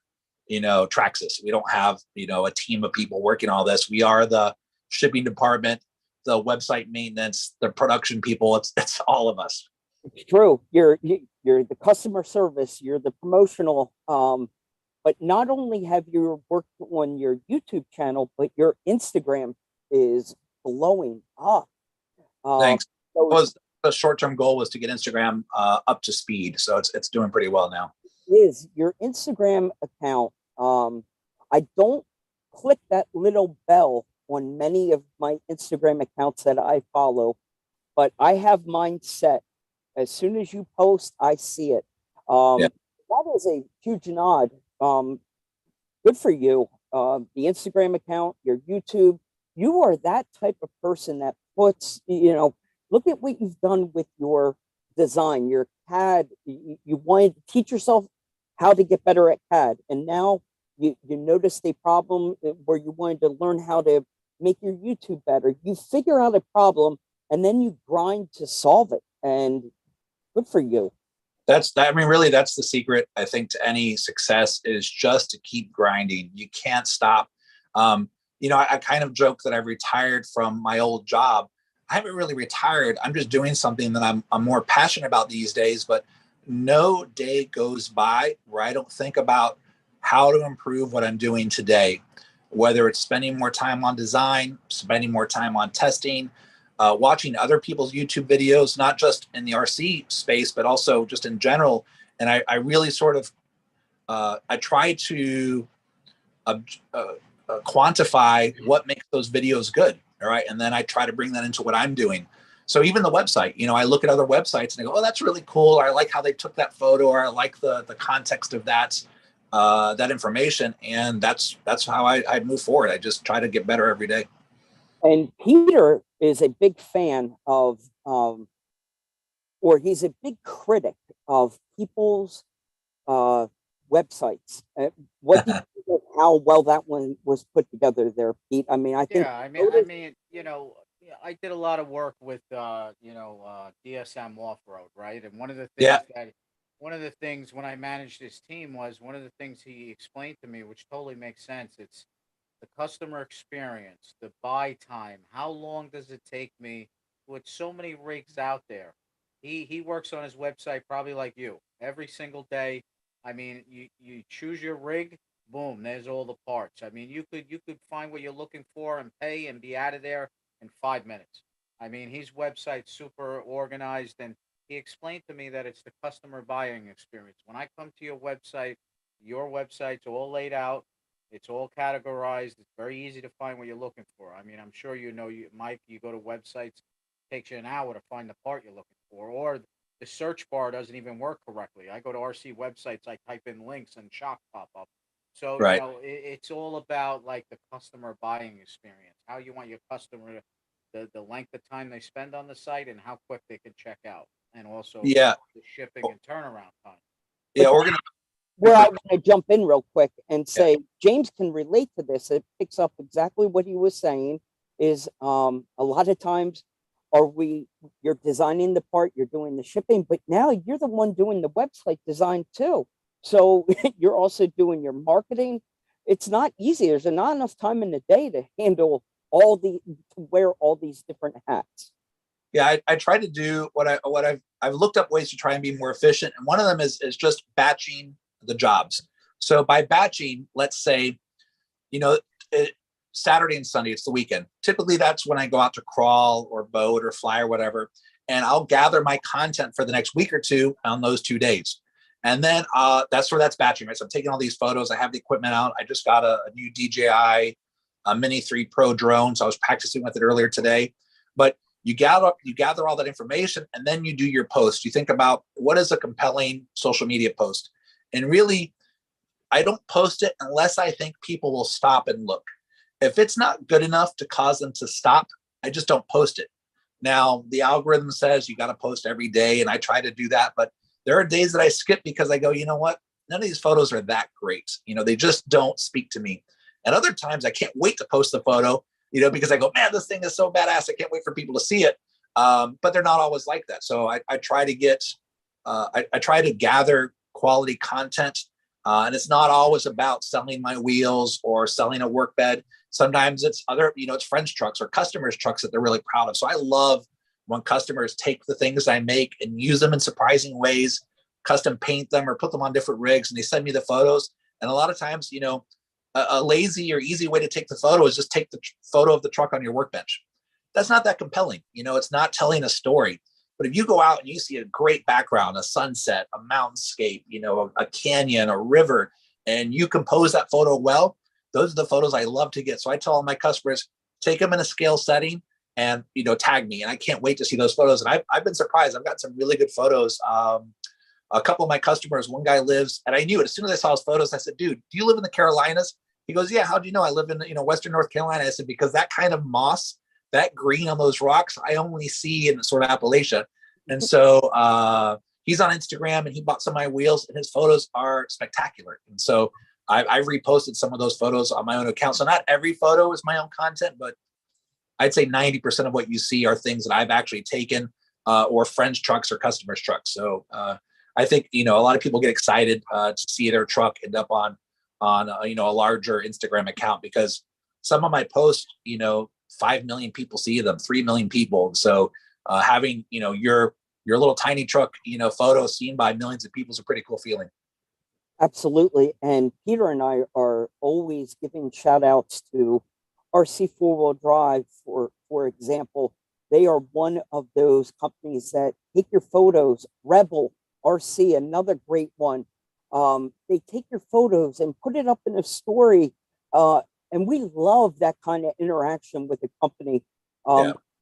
Traxxas. We don't have, a team of people working all this. We are the shipping department, the website maintenance, the production people. It's all of us. It's true. You're the customer service. You're the promotional. But not only have you worked on your YouTube channel, but your Instagram is blowing up. Thanks. So the short-term goal was to get Instagram up to speed, so it's doing pretty well now. Is your Instagram account? I don't click that little bell on many of my Instagram accounts that I follow, but I have mine set. As soon as you post, I see it. Yeah. That is a huge nod. Good for you. The Instagram account, your YouTube. You are that type of person that puts, look at what you've done with your design, your CAD. You wanted to teach yourself how to get better at CAD. And now you noticed a problem where you wanted to learn how to make your YouTube better. You figure out a problem and then you grind to solve it. And good for you. Really, that's the secret, I think, to any success, is just to keep grinding. You can't stop. I kind of joke that I've retired from my old job. I haven't really retired. I'm just doing something that I'm more passionate about these days, but no day goes by where I don't think about how to improve what I'm doing today, whether it's spending more time on design, spending more time on testing, watching other people's YouTube videos, not just in the RC space, but also just in general. And I really sort of, I try to quantify what makes those videos good. All right. And then I try to bring that into what I'm doing. So even the website, I look at other websites and I go, oh, that's really cool. Or I like how they took that photo, or I like the context of that information. And that's how I move forward. I just try to get better every day. And Peter is a big fan of, or he's a big critic of people's websites. What do you think of how well that one was put together there, Pete? I mean, I think. Yeah, I did a lot of work with DSM off-road, right? And one of the things when I managed his team was, one of the things he explained to me, which totally makes sense. It's the customer experience, the buy time. How long does it take me with so many rigs out there? He works on his website probably like you every single day. I mean, you choose your rig, boom, there's all the parts. I mean, you could find what you're looking for and pay and be out of there in 5 minutes. I mean, his website's super organized, and he explained to me that it's the customer buying experience. When I come to your website's all laid out. It's all categorized. It's very easy to find what you're looking for. I mean, I'm sure Mike, you go to websites, it takes you an hour to find the part you're looking for, or the search bar doesn't even work correctly. I go to RC websites, I type in links and shock pop up. So, Right. it's all about like the customer buying experience, how you want your customer, the length of time they spend on the site and how quick they can check out. and also Yeah. the shipping and turnaround time. Yeah, we're gonna. Where I want to jump in real quick and Yeah. say James can relate to this. It picks up exactly what he was saying. Is a lot of times you're designing the part, you're doing the shipping, but now you're the one doing the website design too. So you're also doing your marketing. It's not easy. There's not enough time in the day to handle to wear all these different hats. Yeah, I try to do what I've looked up ways to try and be more efficient, and one of them is just batching the jobs. So by batching, let's say, Saturday and Sunday, it's the weekend. Typically, that's when I go out to crawl or boat or fly or whatever, and I'll gather my content for the next week or two on those 2 days. And then that's batching, right? So I'm taking all these photos. I have the equipment out. I just got a new DJI Mini 3 Pro drone, so I was practicing with it earlier today. But you gather all that information, and then you do your post. You think about what is a compelling social media post, and really, I don't post it unless I think people will stop and look. If it's not good enough to cause them to stop, I just don't post it. Now, the algorithm says you got to post every day, and I try to do that, but there are days that I skip because I go, you know what? None of these photos are that great. They just don't speak to me. And other times I can't wait to post the photo, because I go, man, this thing is so badass. I can't wait for people to see it. But they're not always like that. So I try to I try to gather quality content. And it's not always about selling my wheels or selling a work bed. Sometimes it's it's friends' trucks or customers' trucks that they're really proud of. So I love when customers take the things I make and use them in surprising ways, custom paint them or put them on different rigs, and they send me the photos. And a lot of times, a lazy or easy way to take the photo is just take the photo of the truck on your workbench. That's not that compelling. It's not telling a story. But if you go out and you see a great background, a sunset, a mountainscape, a canyon, a river, and you compose that photo well, those are the photos I love to get. So I tell all my customers, take them in a scale setting and, tag me. And I can't wait to see those photos. And I've been surprised. I've got some really good photos. A couple of my customers, one guy lives, and I knew it as soon as I saw his photos. I said, dude, do you live in the Carolinas? He goes, yeah. How do you know? I live in, Western North Carolina. I said, because that kind of moss, that green on those rocks, I only see in sort of Appalachia. And so he's on Instagram, and he bought some of my wheels, and his photos are spectacular. And so I've reposted some of those photos on my own account. So not every photo is my own content, but I'd say 90% of what you see are things that I've actually taken or friends' trucks or customers' trucks. So I think, a lot of people get excited to see their truck end up on a larger Instagram account, because some of my posts, 5 million people see them, 3 million people. So having, your little tiny truck, photo seen by millions of people is a pretty cool feeling. Absolutely. And Peter and I are always giving shout outs to RC 4-wheel drive, for example. They are one of those companies that take your photos. Rebel RC, another great one. They take your photos and put it up in a story. And we love that kind of interaction with the company.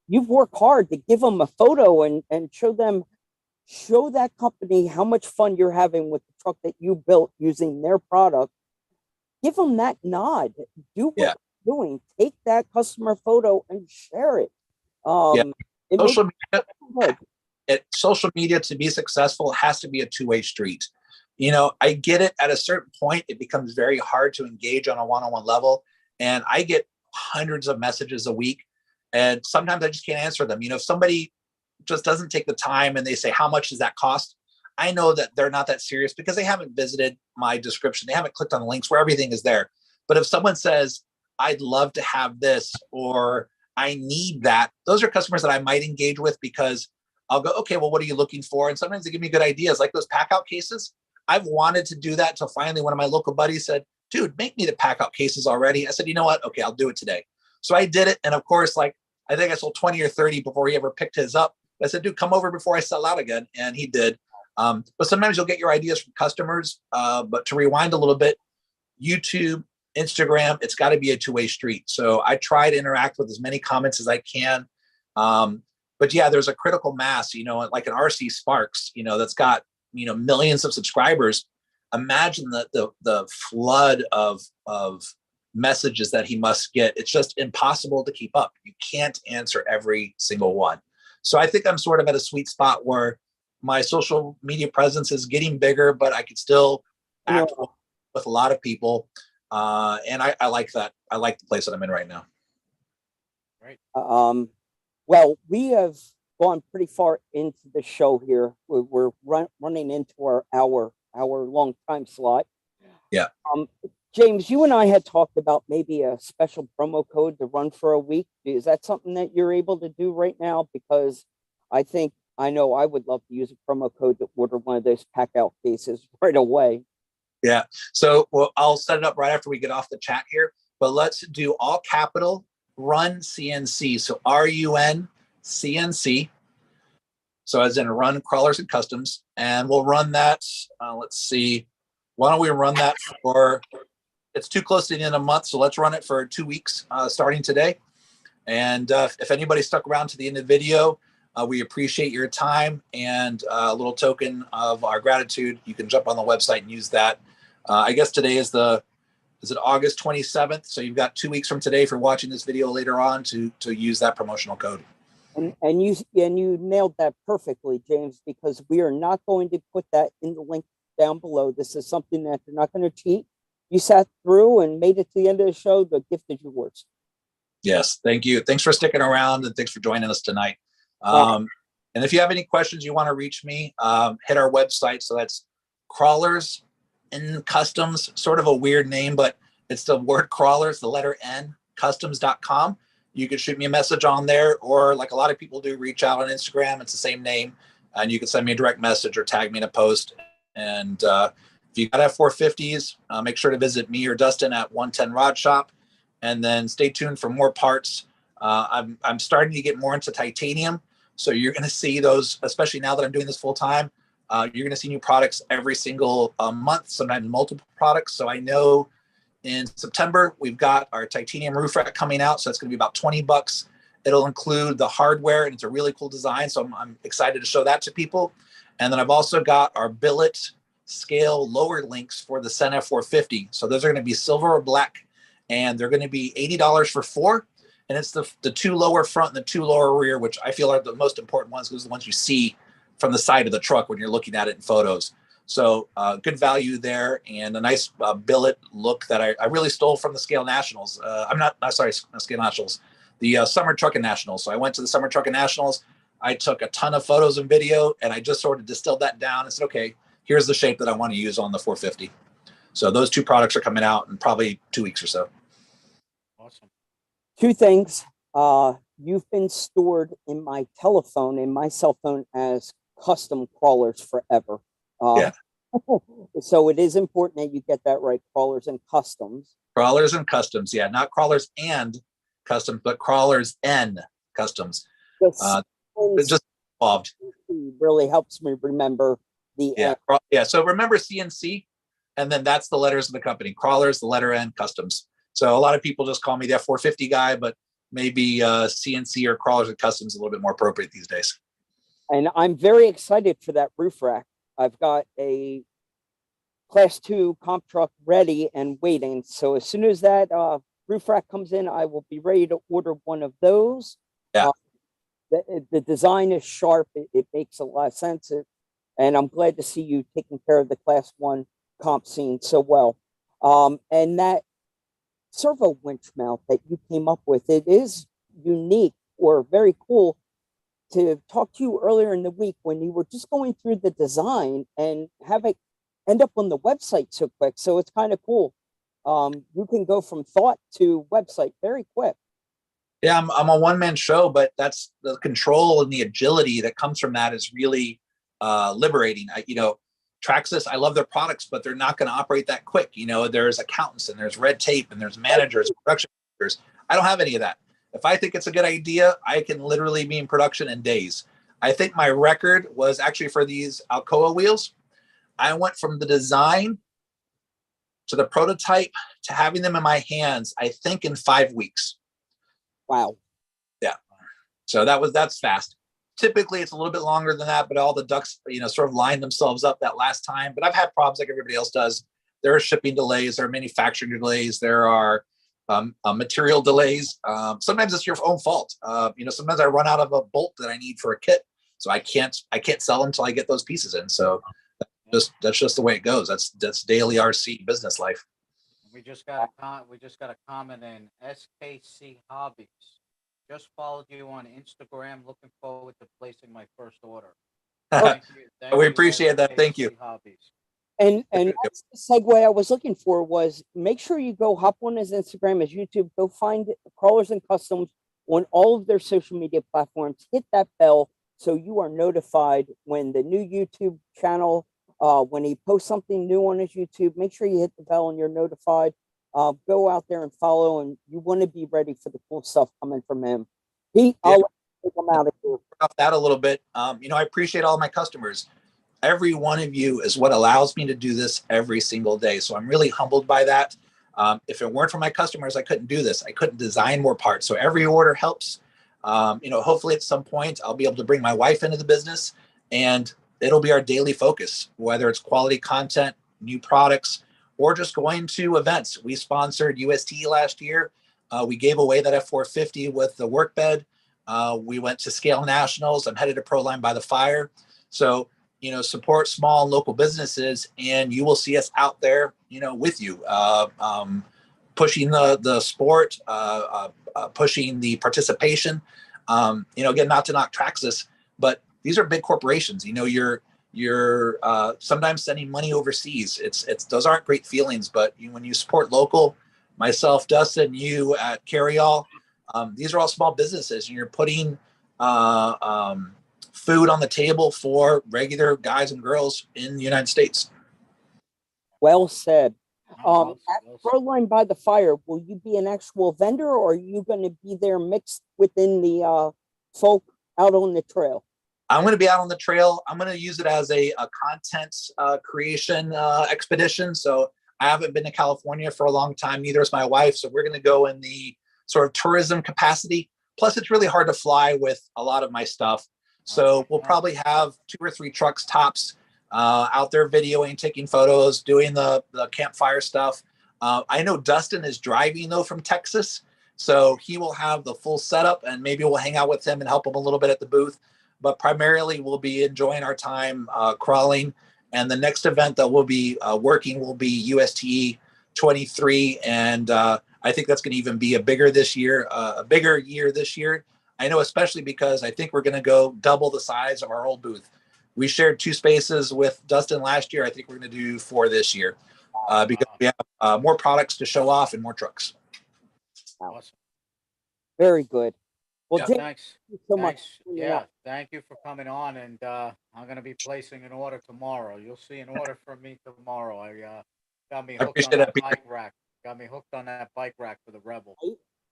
You've worked hard to give them a photo and show that company how much fun you're having with the truck that you built using their product. Give them that nod. Do what you're doing. Take that customer photo and share it. Social media to be successful has to be a two-way street. I get it. At a certain point, it becomes very hard to engage on a one-on-one level. And I get hundreds of messages a week, and sometimes I just can't answer them. If somebody just doesn't take the time and they say, how much does that cost? I know that they're not that serious because they haven't visited my description. They haven't clicked on the links where everything is there. But if someone says, I'd love to have this, or I need that, those are customers that I might engage with, because I'll go, okay, well, what are you looking for? And sometimes they give me good ideas, like those pack out cases. I've wanted to do that until finally one of my local buddies said, dude, make me the pack out cases already. I said, you know what? Okay, I'll do it today. So I did it. And of course, I think I sold 20 or 30 before he ever picked his up. I said, dude, come over before I sell out again. And he did. But sometimes you'll get your ideas from customers. But to rewind a little bit, YouTube, Instagram, it's got to be a two-way street. So I try to interact with as many comments as I can. But yeah, there's a critical mass, like an RC Sparks, that's got, millions of subscribers. Imagine the flood of messages that he must get. It's just impossible to keep up. You can't answer every single one. So I think I'm sort of at a sweet spot where my social media presence is getting bigger, but I could still act with a lot of people. And I like that. I like the place that I'm in right now. Right. Well, we have gone pretty far into the show here. We're running into our hour-long time slot. Yeah. James, you and I had talked about maybe a special promo code to run for a week. Is that something that you're able to do right now? Because I know I would love to use a promo code to order one of those pack out cases right away. Yeah. So I'll set it up right after we get off the chat here, but let's do all capital run CNC. So RUN CNC. So as in run crawlers and customs, and we'll run that. Let's see. Why don't we run that for, it's too close to the end of the month. So let's run it for 2 weeks, starting today. And if anybody stuck around to the end of the video, we appreciate your time, and a little token of our gratitude. You can jump on the website and use that. I guess today is is it August 27th? So you've got 2 weeks from today if you're watching this video later on to use that promotional code. And you nailed that perfectly, James, because we are not going to put that in the link down below. This is something that you're not going to cheat. You sat through and made it to the end of the show. The gift is yours. Yes, thank you. Thanks for sticking around, and thanks for joining us tonight. And if you have any questions, you want to reach me, hit our website. So that's Crawlers and Customs, sort of a weird name, but it's the word crawlers, the letter N, customs.com. You can shoot me a message on there, or like a lot of people do, reach out on Instagram. It's the same name, and you can send me a direct message or tag me in a post. And if you got F450s, make sure to visit me or Dustin at 110 Rod Shop, and then stay tuned for more parts. I'm starting to get more into titanium, so you're going to see those, especially now that I'm doing this full time. You're going to see new products every single month, sometimes multiple products. So I know in September, we've got our titanium roof rack coming out. So it's going to be about $20. It'll include the hardware, and it's a really cool design. So I'm excited to show that to people. And then I've also got our billet scale lower links for the Sen F450. So those are going to be silver or black, and they're going to be $80 for 4. And it's the 2 lower front and the 2 lower rear, which I feel are the most important ones, because the ones you see from the side of the truck when you're looking at it in photos. So good value there, and a nice billet look that I really stole from the Scale Nationals. Sorry, Scale Nationals, the Summer Trucking Nationals. So I went to the Summer Trucking Nationals. I took a ton of photos and video, and I just sort of distilled that down and said, okay, here's the shape that I want to use on the 450. So those 2 products are coming out in probably 2 weeks or so. Awesome. 2 things. You've been stored in my telephone, in my cell phone, as custom crawlers forever. Yeah. So it is important that you get that right. Crawlers and customs. Crawlers and customs. Yeah. Not crawlers and customs, but crawlers and customs. It's just involved. Really helps me remember the N. Yeah. So remember CNC, and then that's the letters of the company. Crawlers, the letter N, customs. So a lot of people just call me the F450 guy, but maybe CNC or crawlers and customs is a little bit more appropriate these days. And I'm very excited for that roof rack. I've got a Class 2 comp truck ready and waiting. So as soon as that roof rack comes in, I will be ready to order one of those. Yeah. The design is sharp. It makes a lot of sense. And I'm glad to see you taking care of the Class 1 comp scene so well. And that servo winch mount that you came up with, it is unique, or very cool. To talk to you earlier in the week when you were just going through the design and have it end up on the website so quick. So it's kind of cool. You can go from thought to website very quick. Yeah, I'm a one-man show, but that's the control and the agility that comes from that is really liberating. Traxxas, I love their products, but they're not going to operate that quick. There's accountants, and there's red tape, and there's managers, production managers. I don't have any of that. If I think it's a good idea, I can literally be in production in days. I think my record was actually for these Alcoa wheels. I went from the design to the prototype to having them in my hands, I think in 5 weeks. Wow. Yeah. So that's fast. Typically it's a little bit longer than that, but all the ducks, sort of line themselves up that last time. But I've had problems like everybody else does. There are shipping delays, there are manufacturing delays, there are material delays. Sometimes it's your own fault. Sometimes I run out of a bolt that I need for a kit. So I can't sell until I get those pieces in. So that's just the way it goes. That's daily RC business life. We just got a comment in. SKC Hobbies just followed you on Instagram. Looking forward to placing my first order. Thank you. We appreciate that. Thank you. Hobbies. And that's the segue I was looking for, was make sure you go hop on his Instagram, his YouTube, go find Crawlers and Customs on all of their social media platforms. Hit that bell so you are notified when the new YouTube channel, when he posts something new on his YouTube. Make sure you hit the bell and you're notified. Go out there and follow, and you want to be ready for the cool stuff coming from him. I'll take him out of here. Off that a little bit. I appreciate all my customers. Every one of you is what allows me to do this every single day. So I'm really humbled by that. If it weren't for my customers, I couldn't do this. I couldn't design more parts. So every order helps. Hopefully at some point I'll be able to bring my wife into the business, and it'll be our daily focus, whether it's quality content, new products, or just going to events. We sponsored UST last year. We gave away that F450 with the work bed. We went to Scale Nationals. I'm headed to Proline by the Fire. So, support small and local businesses, and you will see us out there, with you, pushing the sport, pushing the participation. Again, not to knock Traxxas, but these are big corporations. You're sometimes sending money overseas. It's those aren't great feelings, but when you support local, myself, Dustin, you at Carryall, these are all small businesses, and you're putting food on the table for regular guys and girls in the United States. Well said. Well At said. Proline by the Fire, will you be an actual vendor, or are you going to be there mixed within the folk out on the trail? I'm going to be out on the trail. I'm going to use it as a content creation expedition. So I haven't been to California for a long time. Neither is my wife. So we're going to go in the sort of tourism capacity. Plus, it's really hard to fly with a lot of my stuff. So we'll probably have 2 or 3 trucks tops out there videoing, taking photos, doing the campfire stuff. I know Dustin is driving, though, from Texas. So he will have the full setup, and maybe we'll hang out with him and help him a little bit at the booth. But primarily, we'll be enjoying our time crawling. And the next event that we'll be working will be UST 23. And I think that's going to even be a bigger year this year. I know, especially because I think we're going to go double the size of our old booth. We shared 2 spaces with Dustin last year. I think we're going to do 4 this year because we have more products to show off and more trucks. Awesome. Very good. Well, Yeah, James, thanks. thank you so much. Yeah, thank you for coming on, and I'm going to be placing an order tomorrow. You'll see an order from me tomorrow. I got me hooked on that bike rack. Got me hooked on that bike rack for the Rebel.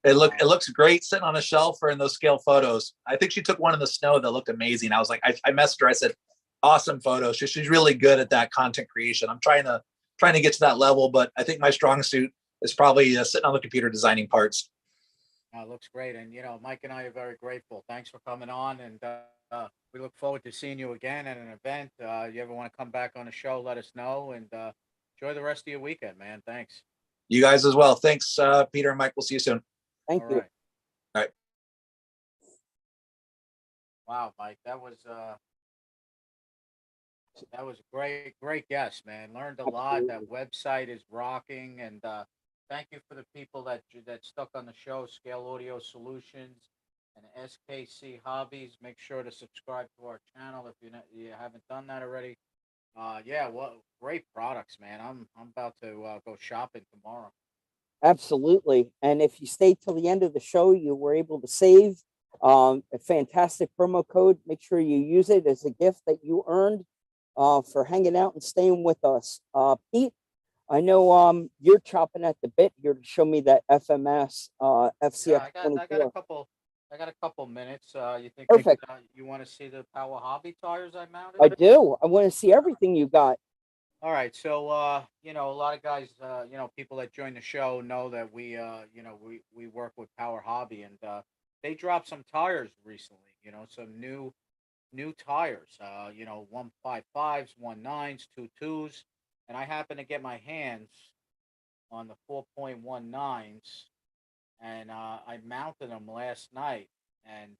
It looks great sitting on a shelf or in those scale photos. I think she took one in the snow that looked amazing. I was like, I messaged her. I said, awesome photos. She's really good at that content creation. I'm trying to get to that level, but I think my strong suit is probably sitting on the computer designing parts. It looks great. And, Mike and I are very grateful. Thanks for coming on. And we look forward to seeing you again at an event. You ever want to come back on a show, let us know. And enjoy the rest of your weekend, man. Thanks. You guys as well. Thanks, Peter and Mike. We'll see you soon. Thank you. All right. Wow, Mike, that was a great guest, man. Learned a lot. That website is rocking, and thank you for the people that stuck on the show. Scale Audio Solutions and SKC Hobbies. Make sure to subscribe to our channel if you haven't done that already. Great products, man. I'm about to go shopping tomorrow. Absolutely. And if you stayed till the end of the show, you were able to save a fantastic promo code. Make sure you use it as a gift that you earned for hanging out and staying with us. Pete, I know you're chopping at the bit here to show me that FMS FCF. Yeah, I got a couple minutes. You think Perfect. You want to see the Powerhobby tires I mounted? I do. I want to see everything you got. All right, so a lot of guys, people that join the show know that we work with Powerhobby, and they dropped some tires recently. Some new tires. 155s, 19s, 22s, and I happen to get my hands on the 4.19s, and I mounted them last night, and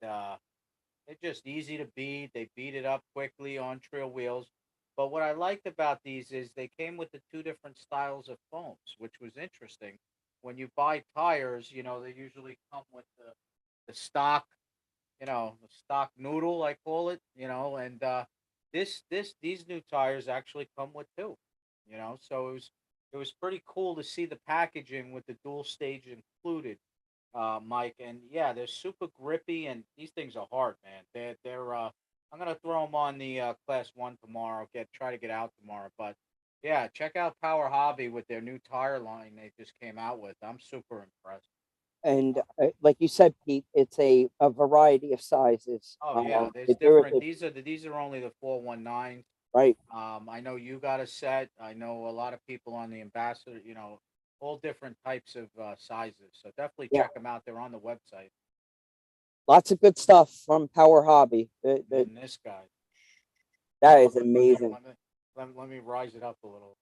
They're just easy to beat. They beat it up quickly on trail wheels. But what I liked about these is they came with the two different styles of foams, which was interesting. When you buy tires, they usually come with the stock, the stock noodle, I call it, and these new tires actually come with two, so it was pretty cool to see the packaging with the dual stage included, Mike. And yeah, they're super grippy, and these things are hard, man. They're. I'm gonna throw them on the class one tomorrow. Try to get out tomorrow, but yeah, check out Power Hobby with their new tire line they just came out with. I'm super impressed. And like you said, Pete, it's a variety of sizes. Oh yeah, there's There is different. These are only the 419s. right. I know you got a set. I know a lot of people on the ambassador. All different types of sizes. So definitely Yeah, check them out. They're on the website. lots of good stuff from Power Hobby. And this guy. That Hold is on, let me amazing. let me let me rise it up a little.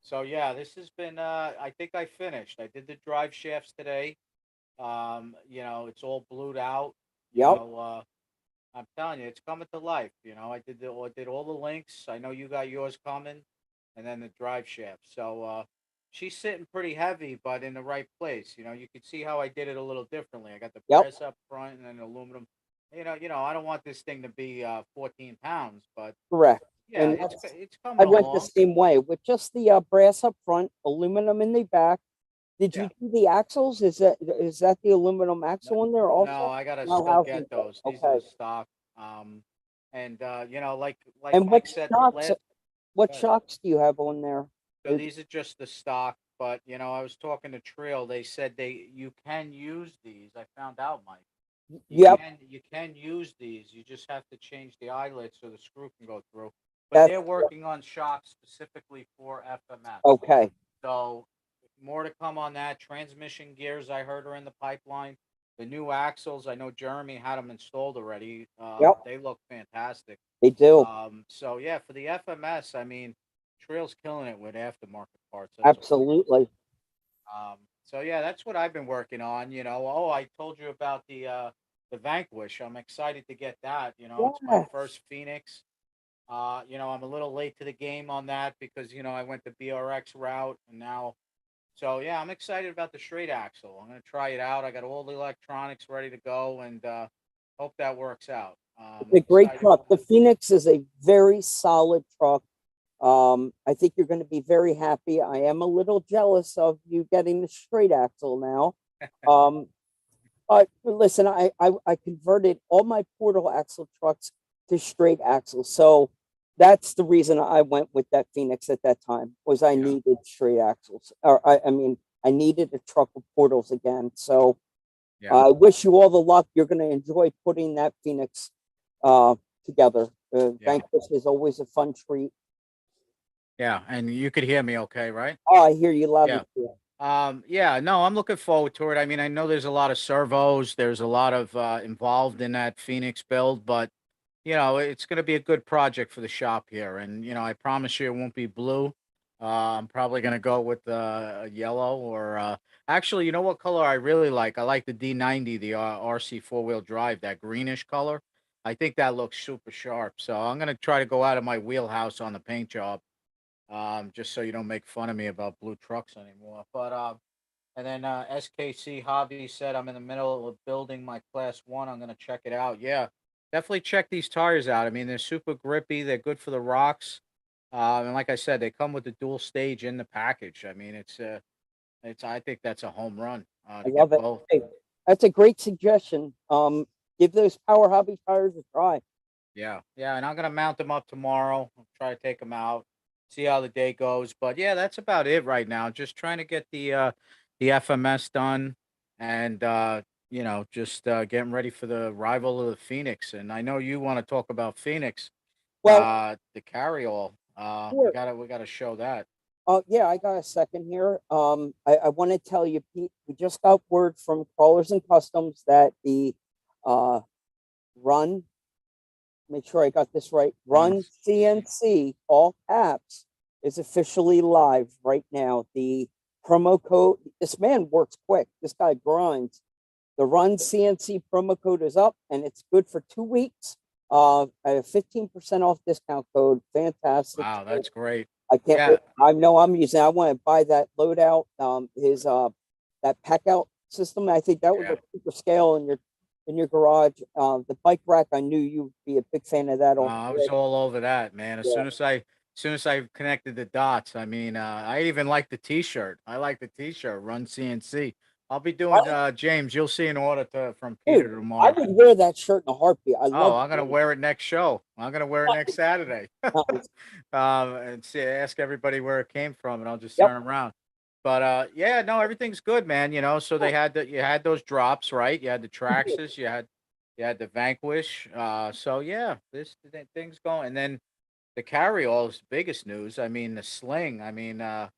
So yeah, this has been. I think I finished. I did the drive shafts today. It's all blued out. You Yep. know, uh, I'm telling you, it's coming to life. I did all the links. I know you got yours coming, and then the drive shaft. So she's sitting pretty heavy, but in the right place. You can see how I did it a little differently. I got the Yep. brass up front and then aluminum. I don't want this thing to be 14 pounds, but Correct. yeah, And it's I coming went the along. same way with just the brass up front, aluminum in the back. Did Yeah. you do the axles? Is that the aluminum No, axle in there no, also? I gotta No, still how's get it? those. These are Okay. the stock. Um, and like And Mike said, the last. what Good. shocks do you have on there? So these are just the stock, but I was talking to Treal. They said you can use these. I found out, Mike. You Yep. can you can use these. You just have to change the eyelet so the screw can go through. But That's they're working on shocks specifically for FMS. okay. So more to come on that. Transmission gears I heard are in the pipeline. The new axles, I know Jeremy had them installed already. Yep. They look fantastic. They do. So yeah, for the FMS, I mean, Trail's killing it with aftermarket parts. That's what we can Absolutely. say. So yeah, that's what I've been working on. Oh, I told you about the Vanquish. I'm excited to get that. It's my Yes. first Phoenix. I'm a little late to the game on that because I went the BRX route and now. So yeah, I'm excited about the straight axle. I'm gonna try it out. I got all the electronics ready to go and hope that works out. It's I'm a great excited. truck. The Phoenix is a very solid truck. I think you're going to be very happy. I am a little jealous of you getting the straight axle now. Um, but listen, I converted all my portal axle trucks to straight axles. So that's the reason I went with that Phoenix at that time was I Yeah, needed straight axles. Or I mean, I needed a truck with portals again. So yeah, I wish you all the luck. You're going to enjoy putting that Phoenix uh, together. yeah, Vanquish is always a fun treat. yeah. And you could hear me, okay, right? Oh, I hear you loud Yeah. and clear. Yeah, no, I'm looking forward to it. I mean, I know there's a lot of servos, there's a lot of involved in that Phoenix build, but it's going to be a good project for the shop here. And I promise you, it won't be blue. I'm probably going to go with a yellow or actually, you know what color I really like? I like the D90, the RC four-wheel drive, that greenish color. I think that looks super sharp. So I'm going to try to go out of my wheelhouse on the paint job, just so you don't make fun of me about blue trucks anymore. But and then SKC Hobby said I'm in the middle of building my class one. I'm gonna check it out. Yeah, definitely check these tires out. I mean, they're super grippy. They're good for the rocks. And like I said, they come with the dual stage in the package. I mean, it's. I think that's a home run I to get love it. both. Hey, that's a great suggestion. Give those Power Hobby tires a try. Yeah, yeah, and I'm gonna mount them up tomorrow. I'll try to take them out, see how the day goes. But yeah, that's about it right now. Just trying to get the FMS done, and just getting ready for the arrival of the Phoenix. And I know you want to talk about Phoenix, Well, the carryall. We sure. gotta show that. Yeah, I got a second here. I want to tell you, Pete, we just got word from Crawlers and Customs that the uh, run, make sure I got this right, Run. run CNC, all caps, is officially live right now. The promo code, this man works quick. This guy grinds. The Run CNC promo code is up, and it's good for 2 weeks. A 15% off discount code. Fantastic. Wow, that's great. I can't Yeah, wait. I know I'm using. I want to buy that loadout. His that pack out system. I think that would yeah. look super scale in your garage. The bike rack. I knew you'd be a big fan of that. I was all over that, man. Yeah. As soon as I connected the dots, I mean, I even like the T-shirt. I like the T-shirt. Run CNC. I'll be doing James. You'll see an order from Peter Dude, I tomorrow. would wear that shirt in a heartbeat. I Oh, love I'm gonna it. wear it next show. I'm gonna wear it next Saturday. Nice. And see, ask everybody where it came from, and I'll just Yep. turn around. But yeah, no, everything's good, man. You know, so you had those drops, right? You had the Traxxas, you had the Vanquish. So yeah, thing's going. And then the Carryall is the biggest news. I mean, the Sling. I mean, I'm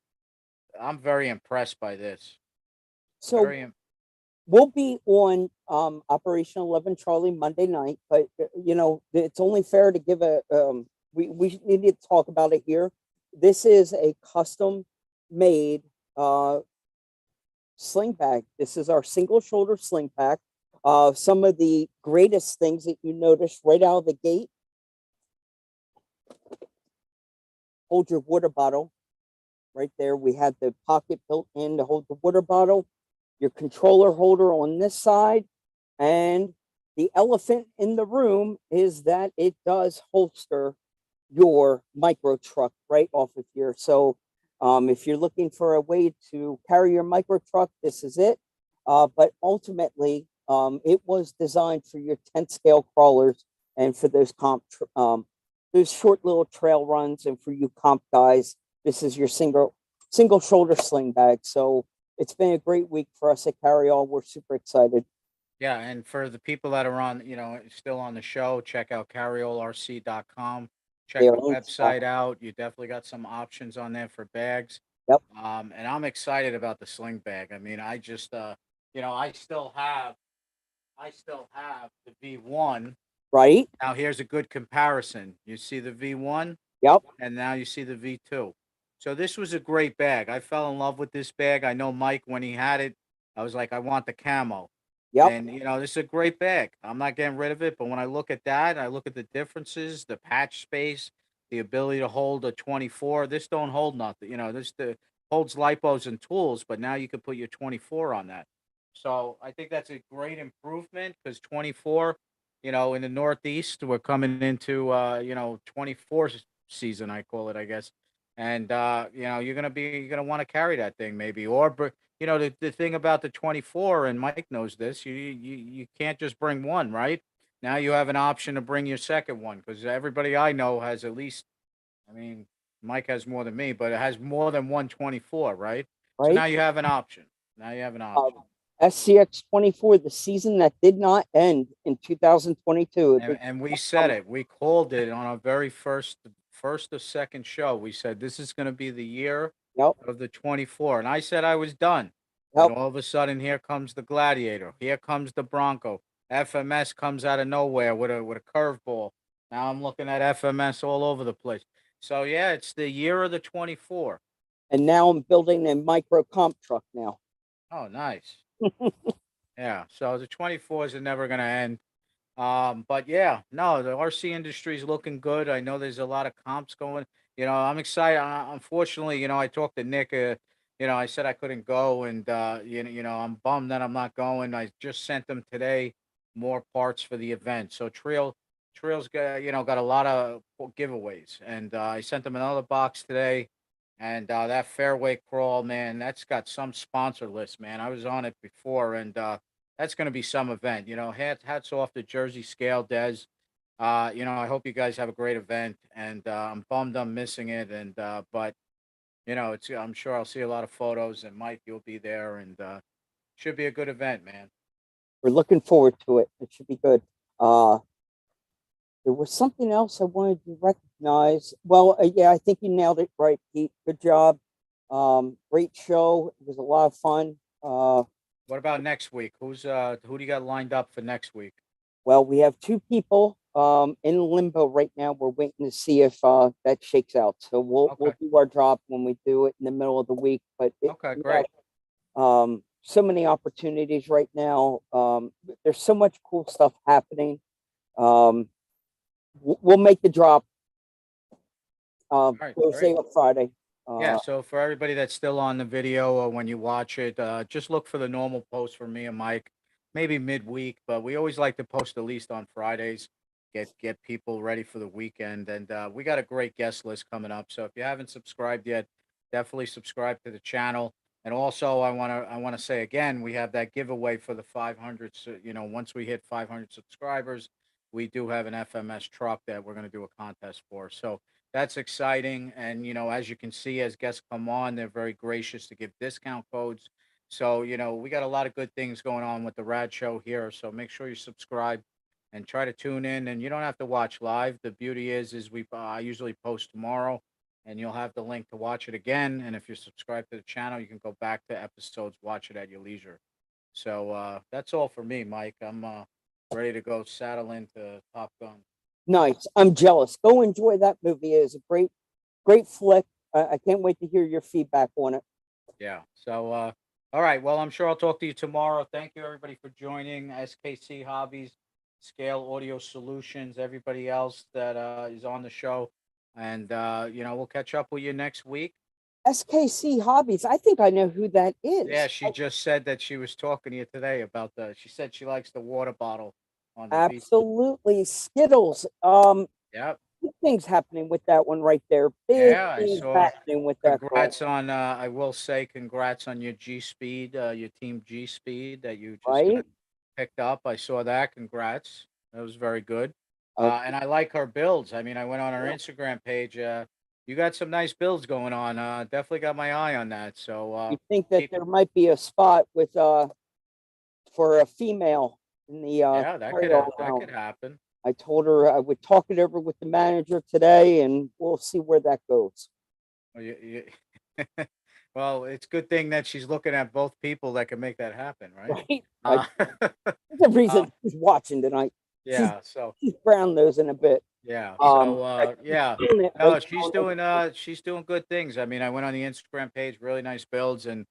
very impressed by this. So Very. we'll be on Operation 11 Charlie Monday night, but it's only fair to give a we need to talk about it here. This is a custom made sling bag. This is our single shoulder sling pack. Some of the greatest things that you notice right out of the gate. Hold your water bottle right there. We have the pocket built in to hold the water bottle. Your controller holder on this side, and the elephant in the room is that it does holster your micro truck right off of here. So if you're looking for a way to carry your micro truck, this is it. But ultimately, it was designed for your 10 scale crawlers and for those those short little trail runs, and for you comp guys, this is your single shoulder sling bag. So it's been a great week for us at Carryall. We're super excited. Yeah, and for the people that are on, still on the show, check out carryallrc.com. Check They the are in stock. website out. You definitely got some options on there for bags. Yep. And I'm excited about the sling bag. I mean, I just, I still have the V1. Right? Now here's a good comparison. You see the V1, Yep. and now you see the V2. So this was a great bag. I fell in love with this bag. I know Mike, when he had it, I was like, I want the camo. Yep. And this is a great bag. I'm not getting rid of it, but when I look at that, I look at the differences, the patch space, the ability to hold a 24. This don't hold nothing. This holds lipos and tools, but now you could put your 24 on that. So I think that's a great improvement, because 24, in the Northeast, we're coming into 24 season, I call it, I guess. And you're gonna want to carry that thing, maybe, or the thing about the 24, and Mike knows this, you can't just bring one, right? Now you have an option to bring your second one, because everybody I know has at least, I mean, Mike has more than me, but it has more than 124, right? So now Right? you have an option. Now you have an Um, option. SCX 24, the season that did not end in 2022. And we said it. We called it on our very first or second show. We said this is going to be the year Yep. of the 24, and I said I was done. Then Yep. all of a sudden, here comes the Gladiator. Here comes the Bronco. FMS comes out of nowhere with a curveball. Now I'm looking at FMS all over the place. So yeah, it's the year of the 24. And now I'm building a micro comp truck now. Oh, nice. Yeah. So the 24s are never going to end. But yeah, no, the RC industry is looking good. I know there's a lot of comps going. I'm excited. Unfortunately, I talked to Nick. I said I couldn't go, and I'm bummed that I'm not going. I just sent them today more parts for the event. So Treal's got a lot of giveaways, and I sent them another box today. And that fairway crawl, man, that's got some sponsor list, man. I was on it before, and that's going to be some event. Hats off to Jersey Scale, Des. I hope you guys have a great event, and I'm bummed I'm missing it. And but I'm sure I'll see a lot of photos, and Mike, you'll be there, and should be a good event, man. We're looking forward to it. It should be good. There was something else I wanted to recognize. Well, yeah, I think you nailed it right, Pete. Good job. Great show. It was a lot of fun. What about next week? Who do you got lined up for next week? Well, we have 2 people in limbo right now. We're waiting to see if that shakes out. So we'll do our drop when we do it in the middle of the week. But Okay, great. so many opportunities right now. There's so much cool stuff happening. We'll make the drop right, Thursday great. or Friday. Yeah, so for everybody that's still on the video or when you watch it, just look for the normal post from me and Mike, maybe midweek, but we always like to post at least on Fridays, get people ready for the weekend. And we got a great guest list coming up. So if you haven't subscribed yet, definitely subscribe to the channel. And also I wanna say again, we have that giveaway for the 500. So, once we hit 500 subscribers, we do have an FMS truck that we're gonna do a contest for. So that's exciting. And, as you can see, as guests come on, they're very gracious to give discount codes. So, we got a lot of good things going on with the Rad Show here. So make sure you subscribe and try to tune in. And you don't have to watch live. The beauty is I usually post tomorrow and you'll have the link to watch it again. And if you're subscribed to the channel, you can go back to episodes, watch it at your leisure. So that's all for me, Mike. I'm ready to go saddle into Top Gun. Nice. I'm jealous. Go enjoy that movie. It is a great flick. I can't wait to hear your feedback on it. Yeah. So, all right. Well, I'm sure I'll talk to you tomorrow. Thank you, everybody, for joining SKC Hobbies, Scale Audio Solutions, everybody else that is on the show. And, we'll catch up with you next week. SKC Hobbies. I think I know who that is. Yeah. She just said that she was talking to you today about she said she likes the water bottle on the beach. Absolutely. Skittles. Yep. Big things happening with that one right there. Big Yeah, I things saw. happening with that girl. Congrats on, I will say congrats on your G Speed, your team G Speed that you just Right? picked up. I saw that. Congrats. That was very good. Okay. And I like her builds. I mean, I went on her Instagram page. You got some nice builds going on. Definitely got my eye on that. So You think that there might be a spot with for a female in the yeah, that could Carryallrc. happen. I told her I would talk it over with the manager today, and we'll see where that goes. Well, well, it's a good thing that she's looking at both people that can make that happen, right? Right? Uh, There's a reason she's watching tonight. yeah. So. She's brown nosing a bit. Yeah. So yeah. No, Right she's doing good things. I mean, I went on the Instagram page, really nice builds, and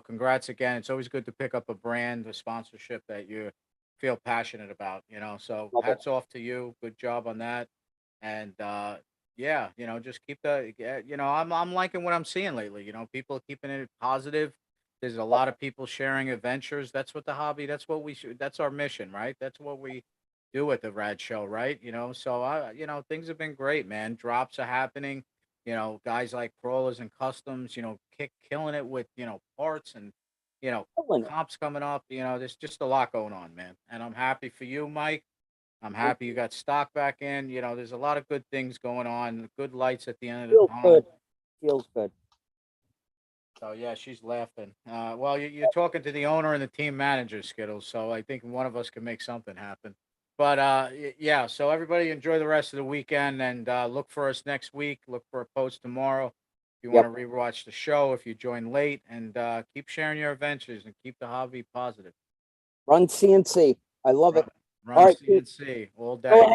congrats again. It's always good to pick up a brand, a sponsorship that you feel passionate about, So Love it. hats off to you. Good job on that. And yeah, just keep I'm liking what I'm seeing lately. People are keeping it positive. There's a lot of people sharing adventures. That's what the hobby, that's what we should, that's our mission, right? That's what we do at the Rad Show, right? So things have been great, man. Drops are happening. Guys like Crawlers and Customs, killing it with parts and Killing it. comps coming up. There's just a lot going on, man. And I'm happy for you, Mike. I'm happy you got stock back in. There's a lot of good things going on. Good lights at the end of the Feels tunnel. good. Feels good. So yeah, she's laughing. Well, you're talking to the owner and the team manager, Skittles. So I think one of us can make something happen. But yeah, so everybody enjoy the rest of the weekend and look for us next week. Look for a post tomorrow. If you want to rewatch the show, if you join late, and keep sharing your adventures and keep the hobby positive. Run CNC. I love it. Run All right, CNC all day. Go ahead.